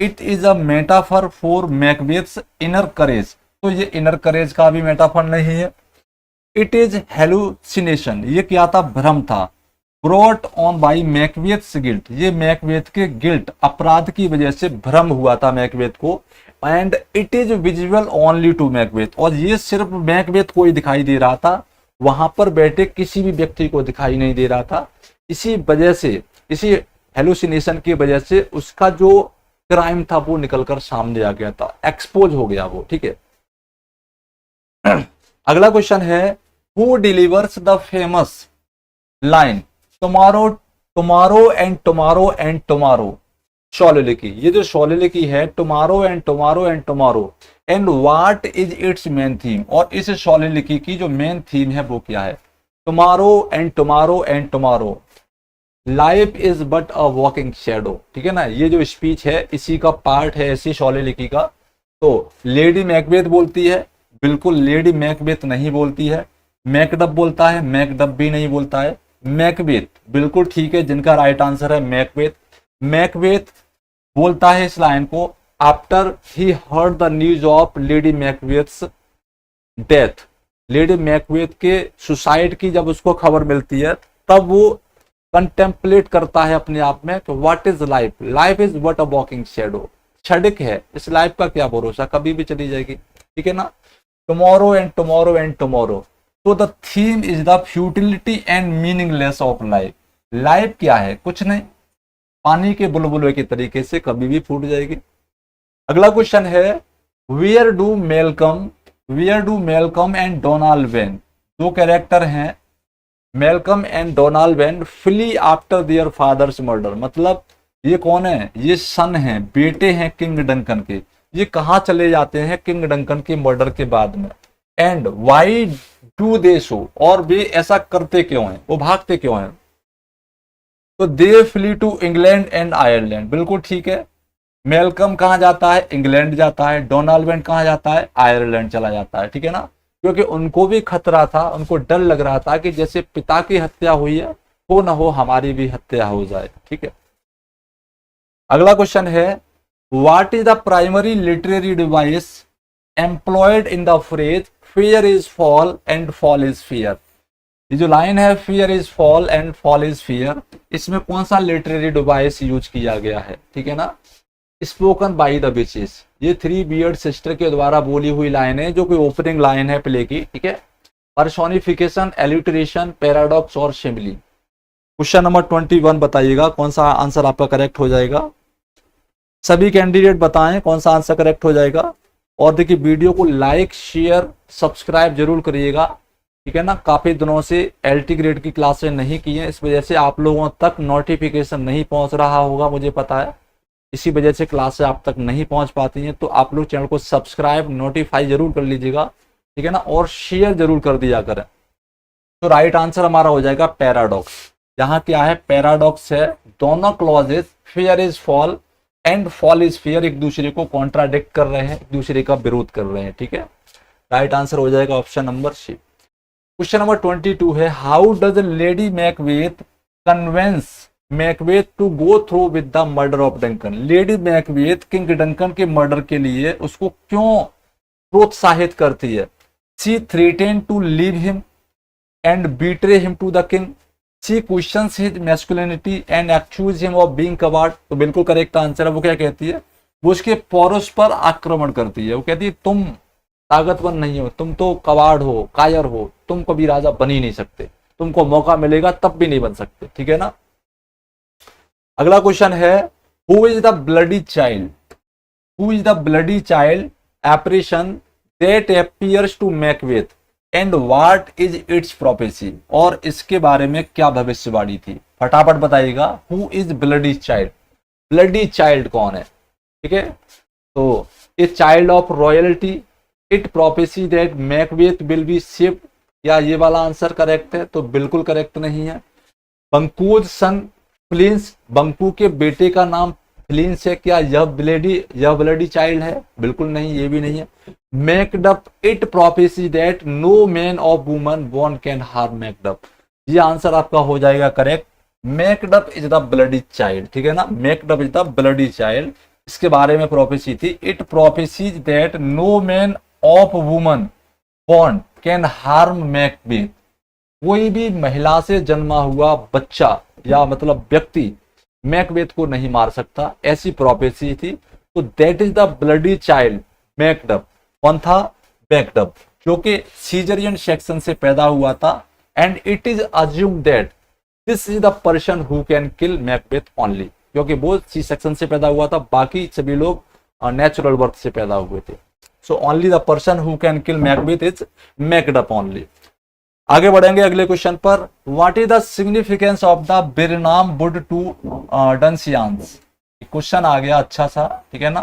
It is a metaphor for Macbeth's inner courage, तो ये इनर करेज का भी मेटाफर नहीं है। इट इज हेलुसिनेशन, ये क्या था? भ्रम था। Brought on by Macbeth's guilt, ये मैकबेथ के गिल्ट अपराध की वजह से भ्रम हुआ था मैकबेथ को। And it is visible only to Macbeth, और ये सिर्फ मैकबेथ को ही दिखाई दे रहा था, वहां पर बैठे किसी भी व्यक्ति को दिखाई नहीं दे रहा था। इसी वजह से, इसी हेलुसिनेशन की वजह से उसका जो क्राइम था वो निकलकर सामने आ गया था, एक्सपोज हो गया वो। ठीक है, अगला क्वेश्चन है who delivers the famous line tomorrow tomorrow and tomorrow and tomorrow, soliloquy. ये जो शौल्य लिखी है tomorrow and tomorrow and tomorrow and what is its main theme, और इस शौल्य लिखी की जो मेन थीम है वो क्या है? Tomorrow and tomorrow and tomorrow, life is but a walking shadow. ठीक है ना, ये जो स्पीच है इसी का पार्ट है, इसी शौल्य लिखी का। तो लेडी मैकबेथ बोलती है? बिल्कुल लेडी मैकबेथ नहीं बोलती है। मैकडब बोलता है? मैकडब भी नहीं बोलता है। मैकबेथ बिल्कुल ठीक है, जिनका राइट आंसर है मैकबेथ। मैकबेथ बोलता है इस लाइन को after he heard the news of Lady Macbeth's death. Lady Macbeth के सुसाइड की जब उसको खबर मिलती है तब वो कंटेम्पलेट करता है अपने आप में कि what is life, life is what a walking shadow, क्षणिक है, इस लाइफ का क्या भरोसा, कभी भी चली जाएगी। ठीक है ना, tomorrow and tomorrow and tomorrow, तो the theme is the futility and meaningless of life. Life क्या है? कुछ नहीं, पानी के बुलबुले के तरीके से कभी भी फूट जाएगी। अगला क्वेश्चन है where do Malcolm and Donald Wayne, दो कैरेक्टर हैं Malcolm and Donald Wayne, flee after their father's murder. मतलब ये कौन है? ये सन हैं, बेटे हैं किंग डंकन के। ये कहाँ चले जाते हैं किंग डंकन के मर्डर के बाद में? एंड वाई डू दे सो, और वे ऐसा करते क्यों हैं, वो भागते क्यों हैं? तो they flee to England and Ireland, बिल्कुल ठीक है। मेलकम कहाँ जाता है? इंग्लैंड जाता है। डोनाल्ड वेन कहाँ जाता है? आयरलैंड चला जाता है। ठीक है ना, क्योंकि उनको भी खतरा था, उनको डर लग रहा था कि जैसे पिता की हत्या हुई है हो ना हो हमारी भी हत्या हो जाए। ठीक है, अगला क्वेश्चन है what is the primary literary device employed in the phrase fear is fall and fall is fear. ये जो लाइन है fear is fall and fall is fear, इसमें कौन सा लिटरेरी डिवाइस यूज किया गया है? ठीक है ना, स्पोकन बाई द बिचेस, ये थ्री बियर्ड सिस्टर के द्वारा बोली हुई लाइन है जो कि ओपनिंग लाइन है प्ले की। ठीक है, पर्सोनिफिकेशन, एल्यूटरेशन, पैराडॉक्स और सिमिली। क्वेश्चन नंबर 21 बताइएगा कौन सा आंसर आपका करेक्ट हो जाएगा। सभी कैंडिडेट बताएं कौन सा आंसर करेक्ट हो जाएगा। और देखिए वीडियो को लाइक शेयर सब्सक्राइब जरूर करिएगा। ठीक है ना, काफी दिनों से एलटी ग्रेड की क्लासें नहीं की हैं, इस वजह से आप लोगों तक नोटिफिकेशन नहीं पहुंच रहा होगा, मुझे पता है, इसी वजह से क्लासें आप तक नहीं पहुंच पाती हैं। तो आप लोग चैनल को सब्सक्राइब नोटिफाई जरूर कर लीजिएगा। ठीक है ना, और शेयर जरूर कर दिया करें। तो राइट आंसर हमारा हो जाएगा पैराडॉक्स। यहाँ क्या है? पैराडॉक्स है, दोनों clauses fear is fall and fall is fear एक दूसरे को कॉन्ट्राडिक्ट कर रहे हैं, एक दूसरे का विरोध कर रहे हैं। ठीक है, राइट आंसर हो जाएगा option number C. Question number 22 है how does Lady Macbeth convince Macbeth to go through with the murder of Duncan. Lady Macbeth King Duncan के मर्डर के लिए उसको क्यों प्रोत्साहित करती है? She threaten to leave him and betray him to the king, she questions his masculinity and accuse him of being coward. तो बिल्कुल करेक्ट आंसर है। वो क्या कहती है? वो उसके पौरुष पर आक्रमण करती है। वो कहती है तुम ताकतवर नहीं हो, तुम तो कवाड़ हो, कायर हो, तुम कभी राजा बन ही नहीं सकते, तुमको मौका मिलेगा तब भी नहीं बन सकते। ठीक है ना, अगला क्वेश्चन है who is the bloody child, who is the bloody child apparition that appears to Macbeth and what is its prophecy, और इसके बारे में क्या भविष्यवाणी थी, फटाफट बताइएगा। Who is bloody child, bloody child कौन है, ठीक है। तो a child of royalty, it prophecy that Macbeth will be shift, या ये वाला आंसर करेक्ट है, तो बिल्कुल करेक्ट नहीं है। बंकूज सन फ्लिंस, बंकू के बेटे का नाम फ्लिंस है, क्या यह ब्लडी चाइल्ड है, बिल्कुल नहीं, ये भी नहीं है। Macduff, it prophecy that no man of woman born can harm Macduff, ये आंसर आपका हो जाएगा correct. Macduff is the bloody child, ठीक है ना, Macduff is the bloody child, इसके बारे में प्रोफेसी थी। It prophesies that no man of woman born can harm Macbeth, कोई भी महिला से जन्मा हुआ बच्चा या मतलब व्यक्ति मैकबेथ को नहीं मार सकता, ऐसी प्रोफेसी थी। तो that is the bloody child Macduff, कौन था, मैकडप, जो कि सीजरियन सेक्शन से पैदा हुआ था। And it is assume that this is the person who can kill Macbeth only, क्योंकि वो सी सेक्शन से पैदा हुआ था, बाकी सभी लोग नेचुरल बर्थ से पैदा हुए थे। So only the person who can kill Macbeth is Macduff only. आगे बढ़ेंगे अगले क्वेश्चन पर। What is the significance of the Birnam Wood to Dunsinane, question आ गया अच्छा सा, ठीक है ना।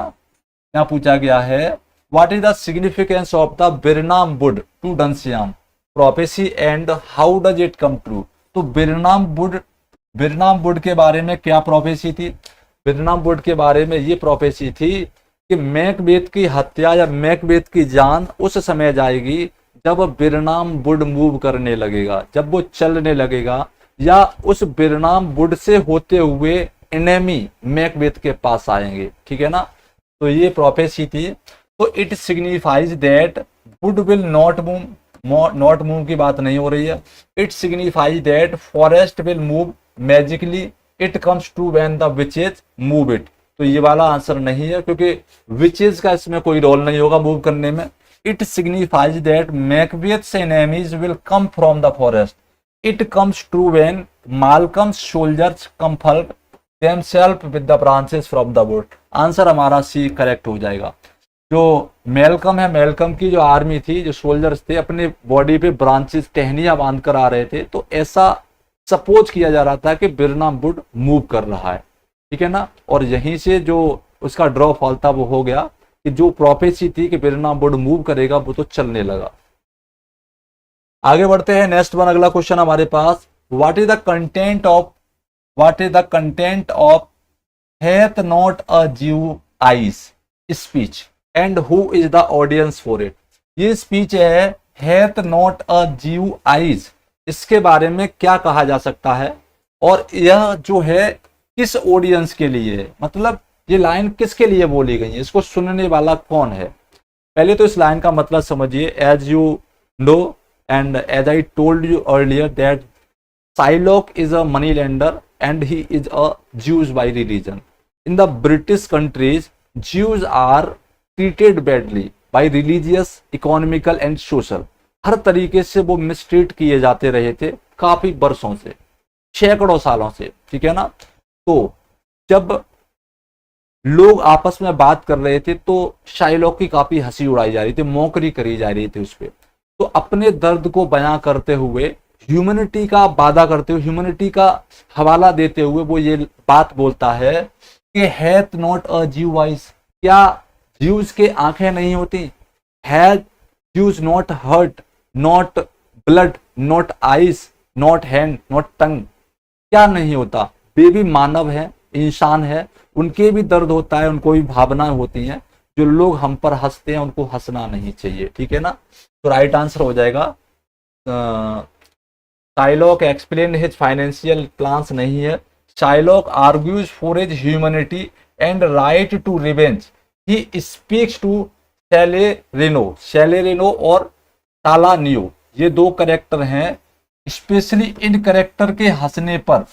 यहाँ पूछा गया है what is the significance of the Birnam Wood to Dunsinane prophecy and how does it come true. तो बिरनाम वुड के बारे में क्या प्रोफेसी थी, बिरनाम वुड के बारे में ये प्रोफेसी थी कि मैकबेथ की हत्या या मैकबेथ की जान उस समय जाएगी जब बिरनाम वुड मूव करने लगेगा, जब वो चलने लगेगा, या उस बिरनाम वुड से होते हुए एनेमी मैकबेथ के पास आएंगे, ठीक है ना। तो ये प्रोफेसी थी। तो it signifies that wood will not move की बात नहीं हो रही है। It signifies that forest will move magically, it comes to when the witches move it. तो ये वाला आंसर नहीं है, क्योंकि विचेज का इसमें कोई रोल नहीं होगा मूव करने में। It signifies that Macbeth's enemies will come from the forest. It comes true when Malcolm's soldiers confront themselves with the branches from the wood. Answer हमारा सी करेक्ट हो जाएगा। जो मेलकम है, मेलकम की जो आर्मी थी, जो सोल्जर्स थे, अपने बॉडी पे ब्रांचेस टहनियां बांध कर आ रहे थे, तो ऐसा सपोज किया जा रहा था कि बिरनाम वुड मूव कर रहा है, ठीक है ना। और यहीं से जो उसका ड्रॉ फॉल था वो हो गया कि जो प्रोफेसी थी कि बिरनाम वुड मूव करेगा वो तो चलने लगा। आगे बढ़ते हैं, नेक्स्ट वन, अगला क्वेश्चन हमारे पास। What is the content of hath not a Jew eyes speech and who is the audience for it. ये स्पीच है hath not a Jew eyes, इसके बारे में क्या कहा जा सकता है और यह जो है किस ऑडियंस के लिए है, मतलब ये लाइन किसके लिए बोली गई है, इसको सुनने वाला कौन है। पहले तो इस लाइन का मतलब समझिए। As you know and as I told you earlier that Shylock is a money lender and he is a Jews by religion. In the British countries Jews are treated badly by religious, economical and social. हर तरीके से वो मिसट्रीट किए जाते रहे थे काफी वर्षों से, सैकड़ों सालों से, ठीक है ना। तो जब लोग आपस में बात कर रहे थे तो शाइलॉक की काफी हंसी उड़ाई जा रही थी, मौकरी करी जा रही थी उस पर। तो अपने दर्द को बयां करते हुए, ह्यूमैनिटी का वादा करते हुए, ह्यूमैनिटी का हवाला देते हुए वो ये बात बोलता है कि hath not a Jew eyes, क्या ज्यूज के आंखें नहीं होती, hath Jews not heart, not blood, not eyes, not hand, not tongue, क्या नहीं होता। वे भी मानव है, इंसान है, उनके भी दर्द होता है, उनको भी भावनाएं होती हैं। जो लोग हम पर हंसते हैं उनको हंसना नहीं चाहिए, ठीक है ना। तो राइट आंसर हो जाएगा Shylock explain his financial plans नहीं है। Shylock argues for his humanity and right to revenge. He speaks to Salarino और टालानियो, ये दो करेक्टर हैं। स्पेशली इन करेक्टर के हंसने पर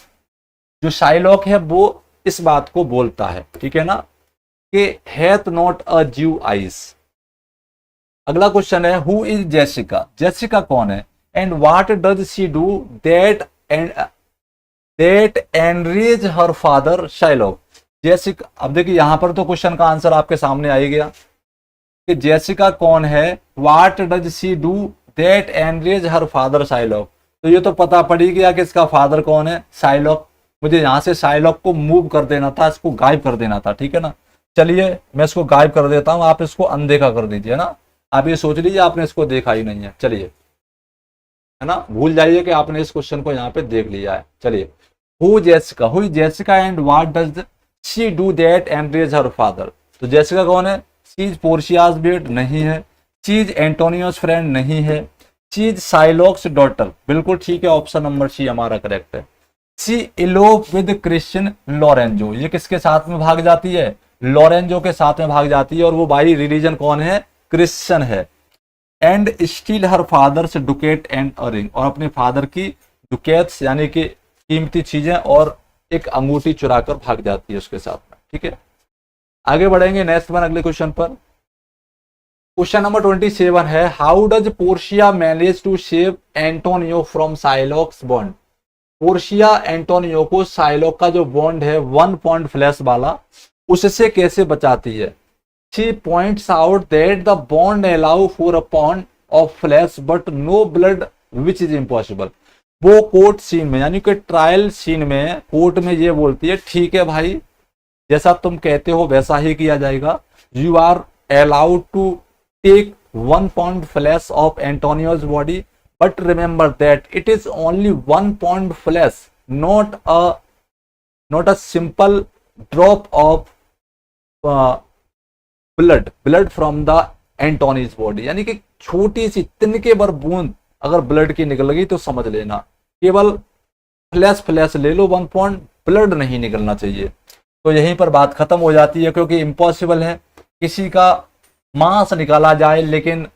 जो शाइलॉक है वो इस बात को बोलता है, ठीक है ना, कि hath not a Jew eyes. अगला क्वेश्चन है हु इज जेसिका, जेसिका कौन है and what does she do that enrage her father Shylock. Jessica, अब देखिए यहां पर तो क्वेश्चन का आंसर आपके सामने आ ही गया कि जेसिका कौन है, what does she do that enrage her father Psylocke. तो ये तो पता पड़ी गया कि इसका फादर कौन है, साइलॉक। मुझे यहाँ से साइलॉक को मूव कर देना था, इसको गायब कर देना था, ठीक है ना। चलिए मैं इसको गायब कर देता हूँ, आप इसको अनदेखा कर दीजिए ना। आप ये सोच लीजिए आपने इसको देखा ही नहीं है, चलिए, है ना, भूल जाइए कि आपने इस क्वेश्चन को यहाँ पे देख लिया है। चलिए, who Jessica and what does she do that enrage her father. तो जेसिका कौन है, शी इज पोर्शियाज बेट नहीं है, शी इज एंटोनियोस फ्रेंड नहीं है, शी इज साइलॉक्स डॉटर, बिल्कुल ठीक है, ऑप्शन नंबर सी हमारा करेक्ट है। She elope with Christian Lorenzo, ये किसके साथ में भाग जाती है, लॉरेंजो के साथ में भाग जाती है, और वो भाई रिलीजन कौन है, क्रिश्चियन है। And steal her father's ducat and a ring, और अपने फादर की डुकेट्स यानी कि कीमती चीजें और एक अंगूठी चुरा कर भाग जाती है उसके साथ में, ठीक है। आगे बढ़ेंगे नेक्स्ट वन, अगले क्वेश्चन पर। क्वेश्चन नंबर 27 है, how does Portia manage to save Antonio from Shylock's bond. Portia Antonio को साइलॉक का जो बॉन्ड है 1 पॉइंट फ्लैश वाला, उससे कैसे बचाती है। She points out that the bond allow for a pond of flesh but no blood which is impossible। वो कोर्ट सीन में यानी कि ट्रायल सीन में कोर्ट में ये बोलती है, ठीक है भाई, जैसा तुम कहते हो वैसा ही किया जाएगा। You are allowed to take 1 pound flesh of Antonio's body but remember that it is only 1 pound flesh, not a simple drop of blood from the Anthony's body, यानी कि छोटी सी तिनके भर बूंद अगर ब्लड की निकल गई तो समझ लेना, केवल फ्लैश ले लो 1 पॉइंट, ब्लड नहीं निकलना चाहिए। तो यहीं पर बात खत्म हो जाती है, क्योंकि इम्पॉसिबल है किसी का मांस निकाला जाए लेकिन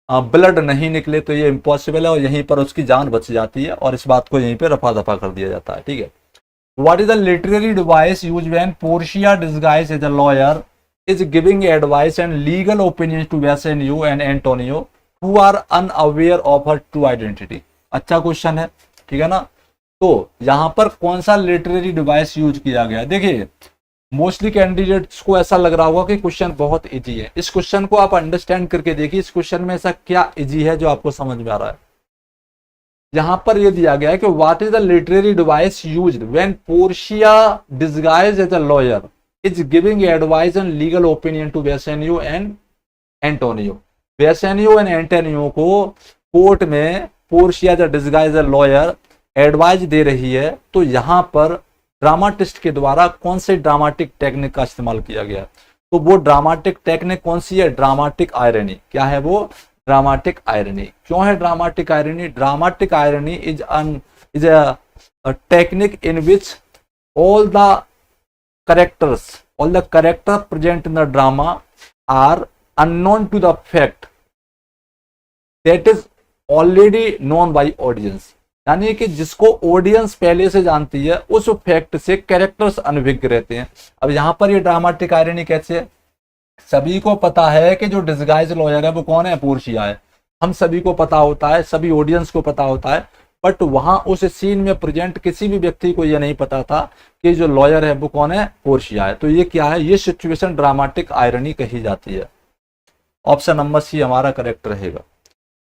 ब्लड नहीं निकले, तो ये इम्पॉसिबल है, और यहीं पर उसकी जान बच जाती है, और इस बात को यहीं पर रफा दफा कर दिया जाता है, ठीक है। What is the literary device use when Portia disguise as a lawyer is giving advice and legal opinions to Bassanio and Antonio who are unaware of her true identity। अच्छा क्वेश्चन है, ठीक है ना। तो यहां पर कौन सा लिटरेरी डिवाइस यूज किया गया, देखिए मोस्टली कैंडिडेट्स को ऐसा लग रहा होगा कि क्वेश्चन बहुत इजी है। इस क्वेश्चन को आप अंडरस्टैंड करके देखिए, इस क्वेश्चन में ऐसा क्या इजी है जो आपको समझ में आ रहा है। यहां पर यह दिया गया है कि what is the literary device used when Portia disguised as a lawyer is giving advice and legal opinion to Bassanio and Antonio। Bassanio and Antonio को कोर्ट में Portia the disguise lawyer advice दे रही है, तो यहां पर ड्रामाटिस्ट के द्वारा कौन से ड्रामेटिक टेक्निक का इस्तेमाल किया गया। तो वो ड्रामेटिक टेक्निक कौन सी है, ड्रामेटिक आयरनी। क्या है वो, ड्रामेटिक आयरनी। क्यों है dramatic irony, dramatic irony is a technique in which all the character present in the drama are unknown to the fact that is already known by audience। यानी कि जिसको ऑडियंस पहले से जानती है, उस फैक्ट से कैरेक्टर्स अनभिज्ञ रहते हैं। अब यहां पर ये ड्रामेटिक आयरनी कैसे है, सभी को पता है कि जो डिस्गाइज लॉयर है वो कौन है, पोर्शिया है। हम सभी को पता होता है, सभी ऑडियंस को पता होता है, बट वहां उस सीन में प्रेजेंट किसी भी व्यक्ति को यह नहीं पता था कि जो लॉयर है वो कौन है, पोर्शिया है। तो ये क्या है, ये सिचुएशन ड्रामेटिक आयरनी कही जाती है। ऑप्शन नंबर सी हमारा करेक्ट रहेगा।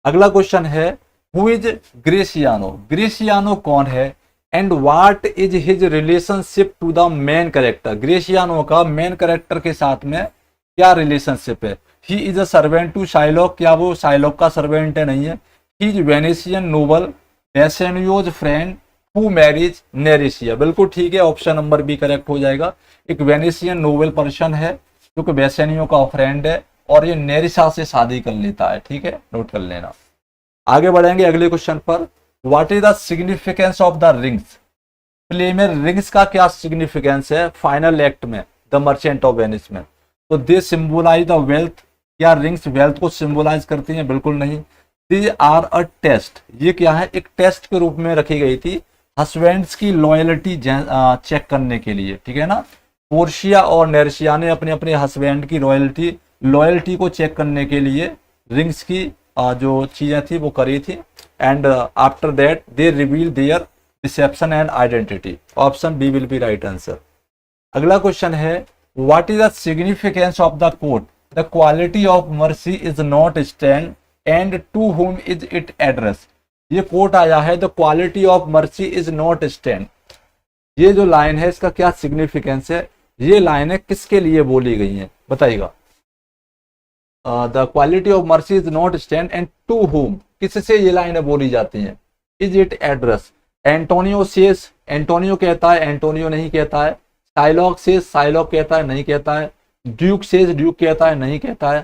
अगला क्वेश्चन है, हु इज ग्रेसियानो। ग्रेसियानो कौन है and what is his relationship to the main character. Gratiano का मेन कैरेक्टर के साथ में क्या रिलेशनशिप है। He is a servant to Shylock, क्या वो साइलॉक का सर्वेंट है, नहीं है। He is Venetian noble, Bassanio's friend who marries Nerissa, बिल्कुल ठीक है, ऑप्शन नंबर बी करेक्ट हो जाएगा। एक वेनेशियन नोबल पर्सन है जो कि बेसेनियो का फ्रेंड है, और ये नेरिशा से शादी कर लेता है, ठीक है, नोट कर लेना। आगे बढ़ेंगे अगले क्वेश्चन पर। What is the significance of the rings. Play में रिंग्स का क्या सिग्निफिकेंस है फाइनल एक्ट में, द मर्चेंट ऑफ वेनिस में। तो दे सिंबलाइज द वेल्थ, क्या रिंग्स वेल्थ को सिंबलाइज करती हैं, बिल्कुल नहीं। दे आर अ टेस्ट, ये क्या है, एक टेस्ट के रूप में रखी गई थी हस्बैंड्स की लॉयल्टी चेक करने के लिए, ठीक है ना। पोर्शिया और नेर्शिया ने अपने अपने हस्बैंड की लॉयल्टी को चेक करने के लिए रिंग्स की जो चीजें थी वो करी थी, and after that they reveal their deception and identity. Option B will be right answer. अगला क्वेश्चन है, what is the significance of the quote the quality of mercy is not stand and to whom is it address. ये कोट आया है the quality of mercy is not stand. ये जो लाइन है इसका क्या सिग्निफिकेंस है, ये लाइनें किसके लिए बोली गई हैं बताइएगा। The quality of mercy is not stand and to whom, किससे ये लाइनें बोली जाती हैं, is it address. Antonio says, Antonio कहता है, एंटोनियो नहीं कहता है। साइलॉक सेज, साइलॉक कहता है, नहीं कहता है। ड्यूक सेज, ड्यूक कहता है, नहीं कहता है।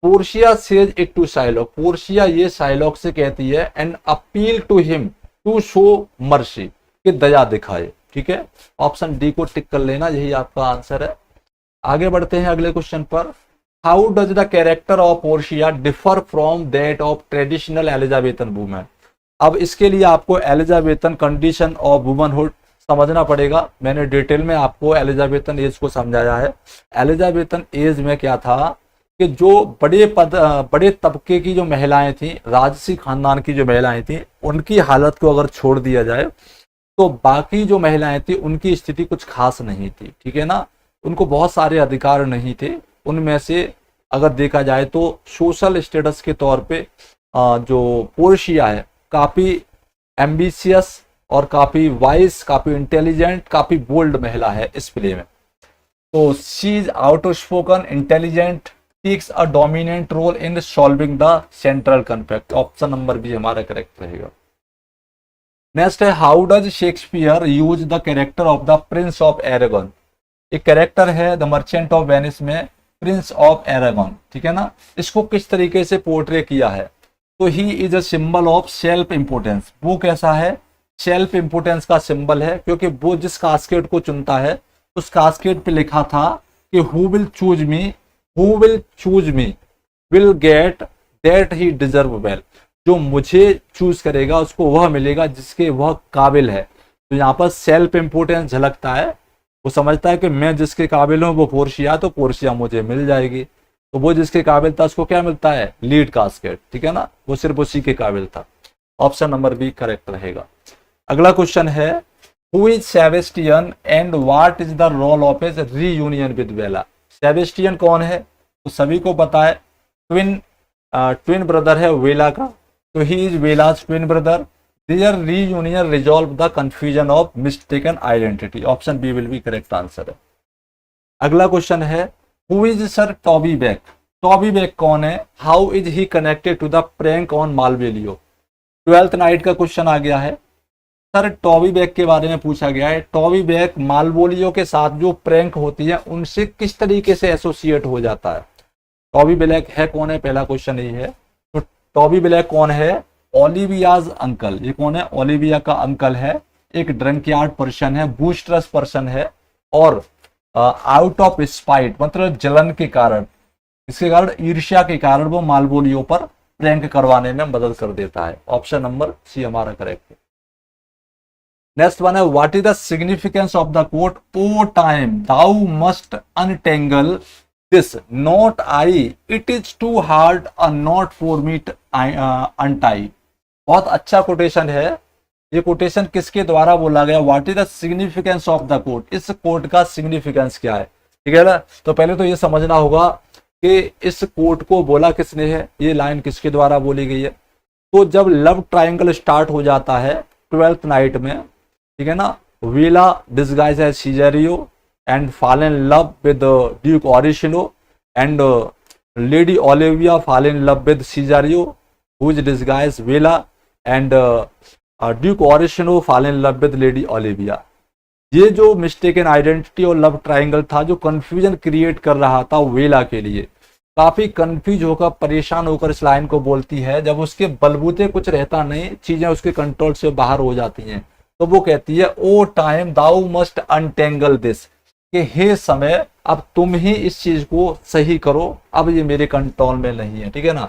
Portia says it to Shylock, Portia ये साइलॉक से कहती है and appeal to him to show mercy, कि दया दिखाए। ठीक है, ऑप्शन डी को टिक कर लेना, यही आपका आंसर है। आगे बढ़ते हैं अगले क्वेश्चन पर। How does the character of Portia differ from that of traditional Elizabethan women. अब इसके लिए आपको एलिजाबेथन कंडीशन ऑफ वुमनहुड समझना पड़ेगा। मैंने डिटेल में आपको एलिजाबेथन एज को समझाया है। एलिजाबेथन एज में क्या था कि जो बड़े तबके की जो महिलाएं थी, राजसी खानदान की जो महिलाएं थी, उनकी हालत को अगर छोड़ दिया जाए तो बाकी जो महिलाएं थी उनकी स्थिति कुछ खास नहीं थी। ठीक है ना, उनको बहुत सारे अधिकार नहीं थे। उनमें से अगर देखा जाए तो सोशल स्टेटस के तौर पे जो पोर्शिया है काफी एम्बिशियस और काफी वाइज, काफी इंटेलिजेंट, काफी बोल्ड महिला है इस प्ले में। तो she is outspoken, intelligent, takes a dominant role in solving the central conflict. Option number B हमारा करेक्ट रहेगा। नेक्स्ट है how does Shakespeare use the character of the prince of Aragon. एक कैरेक्टर है द मर्चेंट ऑफ वेनिस में प्रिंस ऑफ एरागन। ठीक है ना, इसको किस तरीके से पोर्ट्रे किया है। तो ही is a symbol of self importance. वो कैसा है, सेल्फ इम्पोर्टेंस का सिंबल है, क्योंकि वो जिस कास्केट को चुनता है उस कास्केट पे लिखा था कि who will choose me will get that he deserve well. जो मुझे चूज करेगा उसको वह मिलेगा जिसके वह काबिल है। तो यहाँ पर सेल्फ इम्पोर्टेंस झलकता है। वो समझता है कि मैं जिसके काबिल हूँ वो पोर्शिया, तो पोर्शिया मुझे मिल जाएगी। तो वो जिसके काबिल था उसको क्या मिलता है, लीड कास्केट। ठीक है ना, वो सिर्फ उसी के काबिल था। ऑप्शन नंबर बी करेक्ट रहेगा। अगला क्वेश्चन है who is Sebastian and what is the role of his reunion with Viola. Sebastian कौन है तो सभी को पता है, ट्विन ब्रदर है वेला का। तो ही is Viola's twin brother. Their reunion resolve the confusion of mistaken identity. Option B will be correct answer है। अगला क्वेश्चन है हु इज सर टॉबी बैक। टॉबी बैक कौन है, how is he connected to the prank on Malvolio. 12th night का क्वेश्चन आ गया है सर, टॉबी बैक के बारे में पूछा गया है। टॉबी बैक मालवोलियो के साथ जो प्रैंक होती है उनसे किस तरीके से एसोसिएट हो जाता है। टॉबी ब्लैक है कौन है, पहला क्वेश्चन ये है। तो टॉबी ब्लैक कौन है, ओलिवियाज अंकल। ये कौन है, ओलिविया का अंकल है। एक ड्रंकयार्ड पर्सन है, बूस्टरस पर्सन है, और आउट ऑफ स्पाइट मतलब जलन के कारण, इसके कारण ईर्ष्या के कारण वो मालवोलियो पर प्रैंक करवाने में मदद कर देता है। ऑप्शन नंबर सी हमारा करेक्ट है। नेक्स्ट वन है what is the significance of the quote O time thou must untangle this not I it is too hard a knot for me untie. बहुत अच्छा कोटेशन है। ये कोटेशन किसके द्वारा बोला गया, what is the significance of the quote, इस कोट का सिग्निफिकेंस क्या है। ठीक है ना, तो पहले तो ये समझना होगा कि इस कोट को बोला किसने है, ये लाइन किसके द्वारा बोली गई है। तो जब लव ट्रायंगल स्टार्ट हो जाता है 12th नाइट में, ठीक है ना, Viola disguise as Cesario and fall in love with Duke Orsino and Lady Olivia fall in love with Cesario who is disguise Viola and Duke Orsino fall in love with Lady Olivia. ये जो मिस्टेकन आइडेंटिटी और लव ट्रायंगल था जो कंफ्यूजन क्रिएट कर रहा था वेला के लिए, काफी कंफ्यूज होकर परेशान होकर इस लाइन को बोलती है। जब उसके बलबूते कुछ रहता नहीं, चीजें उसके कंट्रोल से बाहर हो जाती हैं, तो वो कहती है O time thou must untangle this, कि हे समय अब तुम ही इस चीज को सही करो, अब ये मेरे कंट्रोल में नहीं है। ठीक है ना,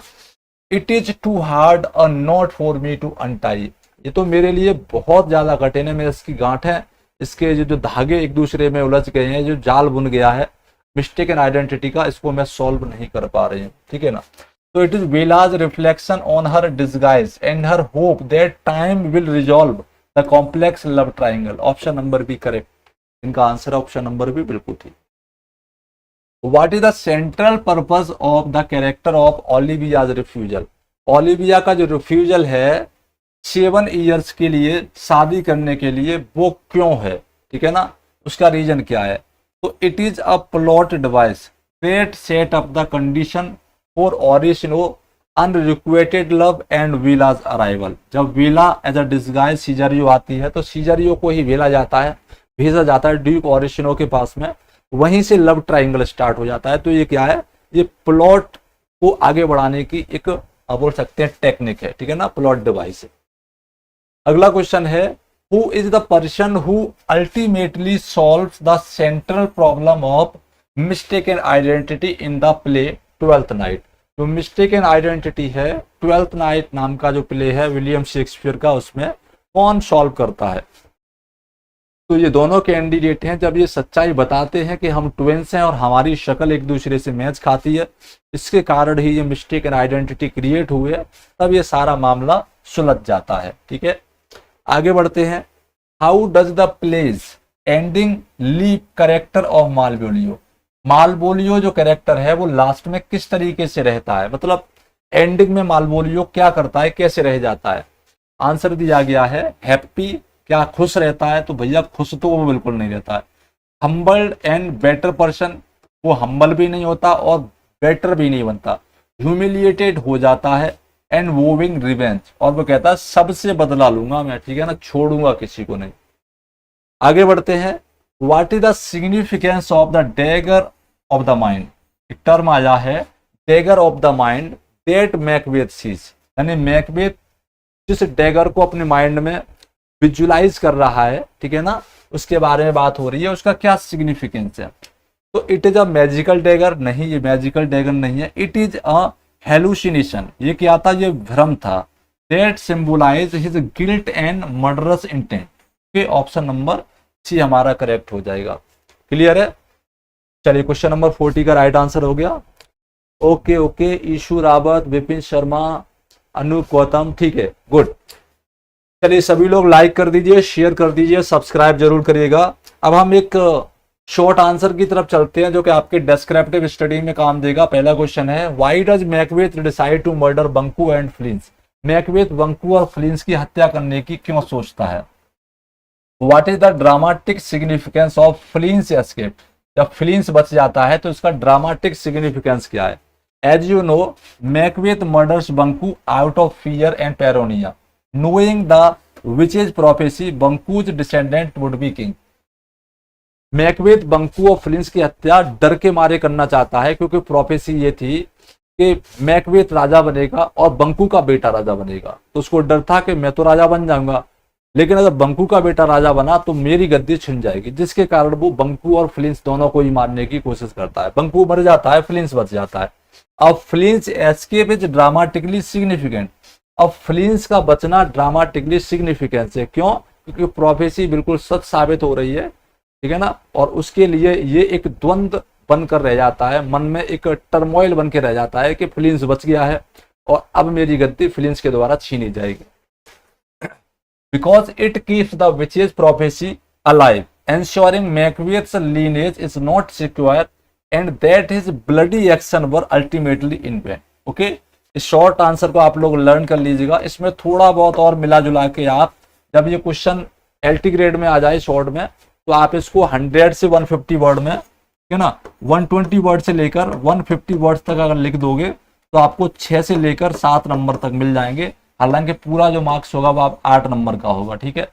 it is too hard a knot for me to untie, ये तो मेरे लिए बहुत ज्यादा कठिन है, मेरे इसकी गांठ है, इसके जो धागे एक दूसरे में उलझ गए हैं, जो जाल बुन गया है मिस्टेकन आइडेंटिटी का, इसको मैं सॉल्व नहीं कर पा रही हूँ। ठीक है ना, तो it is Viola's reflection on her disguise and her hope that time will resolve the complex love triangle. Option number B correct, इनका आंसर ऑप्शन नंबर बी बिल्कुल ठीक। What is the central purpose of the character of Olivia's refusal. Olivia का जो रिफ्यूजल है 7 ईयर्स के लिए शादी करने के लिए, वो क्यों है, ठीक है ना, उसका रीजन क्या है। तो it is a plot device that set up the condition for Orsino unrequited love and Viola's arrival. जब Viola as a disguise Cesario आती है तो सीजरियो को ही भेजा जाता है ड्यूक ओरिजिनो के पास में, वहीं से लव ट्राइंगल स्टार्ट हो जाता है। तो ये क्या है, ये प्लॉट को आगे बढ़ाने की एक आप बोल सकते हैं टेक्निक है, ठीक है ना, प्लॉट डिवाइस है। अगला क्वेश्चन है, who is the person who ultimately solves the central problem of mistaken identity in the play Twelfth night. जो मिस्टेकन आइडेंटिटी है ट्वेल्थ नाइट नाम का जो प्ले है विलियम शेक्सपियर का, उसमें कौन सॉल्व करता है। तो ये दोनों कैंडिडेट हैं, जब ये सच्चाई बताते हैं कि हम ट्विंस हैं और हमारी शक्ल एक दूसरे से मैच खाती है, इसके कारण ही ये मिस्टेकन आइडेंटिटी क्रिएट हुई है, तब ये सारा मामला सुलझ जाता है, ठीक है। आगे बढ़ते हैं, how does the play's ending leave character of Malvolio. Malvolio जो कैरेक्टर है वो लास्ट में किस तरीके से रहता है, मतलब एंडिंग में मालवोलियो क्या करता है, कैसे रह जाता है। आंसर दिया गया है हैप्पी, क्या खुश रहता है, तो भैया खुश तो वो बिल्कुल नहीं रहता है। हम्बल्ड एंड बेटर पर्सन, वो हम्बल भी नहीं होता और बेटर भी नहीं बनता। ह्यूमिलिएटेड हो जाता है एंड वोविंग रिवेंज, और वो कहता है सबसे बदला लूंगा मैं, ठीक है ना, छोड़ूंगा किसी को नहीं। आगे बढ़ते हैं, what is the significance of the dagger of the mind. एक टर्म आया है dagger of the mind that Macbeth sees, यानी मैकबेथ जिस डैगर को अपने माइंड में विजुलाइज कर रहा है, ठीक है ना, उसके बारे में बात हो रही है, उसका क्या सिग्निफिकेंस है। तो it is a magical dagger, नहीं ये मैजिकल डैगर नहीं है, इट इज अ हेलुसिनेशन, ये क्या था, ये भ्रम था। That symbolize his guilt and murderous intent, के ऑप्शन नंबर सी हमारा करेक्ट हो जाएगा। क्लियर है। चलिए क्वेश्चन नंबर 40 का राइट आंसर हो गया। ओके, ईशू रावत, विपिन शर्मा, अनूप गौतम, ठीक है, गुड। चलिए सभी लोग लाइक कर दीजिए, शेयर कर दीजिए, सब्सक्राइब जरूर करिएगा। अब हम एक शॉर्ट आंसर की तरफ चलते हैं जो कि आपके डिस्क्रिप्टिव स्टडी में काम देगा। पहला क्वेश्चन है, why does Macbeth decide to murder Banquo and Fleance. Macbeth Banquo और फ्लिंस की हत्या करने की क्यों सोचता है। What is the dramatic significance of Fleance escape. जब फ्लिंस बच जाता है तो इसका ड्रामाटिक सिग्निफिकेंस क्या है। As you know Macbeth murders Banquo out of fear and paranoia, knowing the witch's prophecy Banquo's descendant would be king. Macbeth Banquo और फ्लिंस की हत्या डर के मारे करना चाहता है, क्योंकि प्रोफेसी ये थी कि मैकबेथ राजा बनेगा और बंकू का बेटा राजा बनेगा, तो उसको डर था कि मैं तो राजा बन जाऊंगा, लेकिन अगर बंकू का बेटा राजा बना तो मेरी गद्दी छिन जाएगी, जिसके कारण वो बंकू और फ्लिंस दोनों को ही मारने की कोशिश करता है। बंकू मर जाता है, फ्लिंस बच जाता है। अब फ्लिंस एस्केप इज ड्रामाटिकली सिग्निफिकेंट। अब फ्लिंस का बचना ड्रामाटिकली सिग्निफिकेंस है, क्यों, क्योंकि प्रोफेसी बिल्कुल सच साबित हो रही है, ठीक है ना, और उसके लिए ये एक द्वंद्व बनकर रह जाता है, मन में एक टर्मोइल बन के रह जाता है कि फ्लिंस बच गया है और अब मेरी गद्दी फ्लिंस के द्वारा छीनी जाएगी। Because it keeps the witches prophecy alive, ensuring Macbeth's lineage is not secure and that his bloody action were ultimately in vain। Okay, इस शॉर्ट आंसर को आप लोग लर्न कर लीजिएगा। इसमें थोड़ा बहुत और मिला जुला के आप जब ये क्वेश्चन LT ग्रेड में आ जाए शॉर्ट में, तो आप इसको 100 से 150 वर्ड में, है ना, 120 वर्ड से लेकर 150 वर्ड तक अगर लिख दोगे तो आपको 6 से लेकर 7 नंबर तक मिल जाएंगे। हालांकि पूरा जो मार्क्स होगा वो आप 8 नंबर का होगा, ठीक है।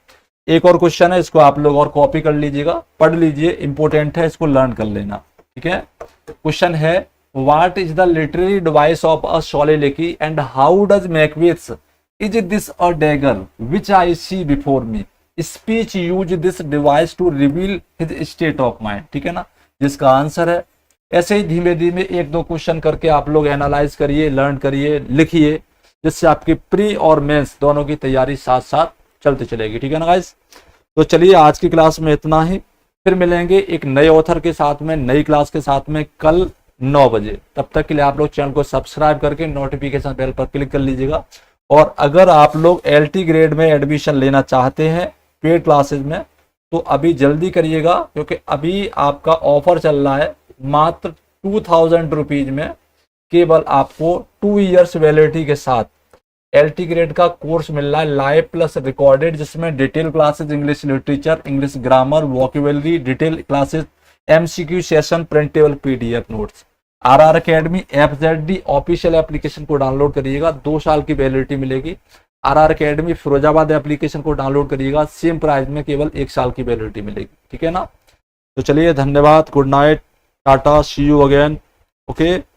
एक और क्वेश्चन है, इसको आप लोग और कॉपी कर लीजिएगा, पढ़ लीजिए, इंपॉर्टेंट है, इसको लर्न कर लेना, ठीक है। क्वेश्चन है, what is the literary device of a soliloquy and how does Macbeth is this a dagger which I see before me, speech use this device to reveal his state of mind, ठीक है ना, जिसका आंसर है। ऐसे ही धीमे धीमे एक दो क्वेश्चन करके आप लोग एनालाइज करिए, लर्न करिए, लिखिए, जिससे आपकी प्री और मेंस दोनों की तैयारी साथ साथ चलती चलेगी, ठीक है ना गाइस। तो चलिए आज की क्लास में इतना ही, फिर मिलेंगे एक नए ऑथर के साथ में, नई क्लास के साथ में कल 9 बजे। तब तक के लिए आप लोग चैनल को सब्सक्राइब करके नोटिफिकेशन बेल पर क्लिक कर लीजिएगा। और अगर आप लोग LT ग्रेड में एडमिशन लेना चाहते हैं पेड क्लासेज में, तो अभी जल्दी करिएगा, क्योंकि अभी आपका ऑफर चल रहा है मात्र 2000 रुपीज में, केवल आपको 2 इयर्स वैलिडिटी के साथ LT ग्रेड का कोर्स मिल रहा है लाइव प्लस रिकॉर्डेड, जिसमें detail classes English literature, English grammar, vocabulary, detail classes, MCQ session, printable PDF notes. RR academy FZD official application को डाउनलोड करिएगा, 2 साल की वैलिडिटी मिलेगी। RR अकेडमी फिरोजाबाद एप्लीकेशन को डाउनलोड करिएगा, सेम प्राइस में केवल 1 साल की वैलिडिटी मिलेगी। ठीक है ना। तो चलिए, धन्यवाद, good night, ta-ta, see you again. Okay.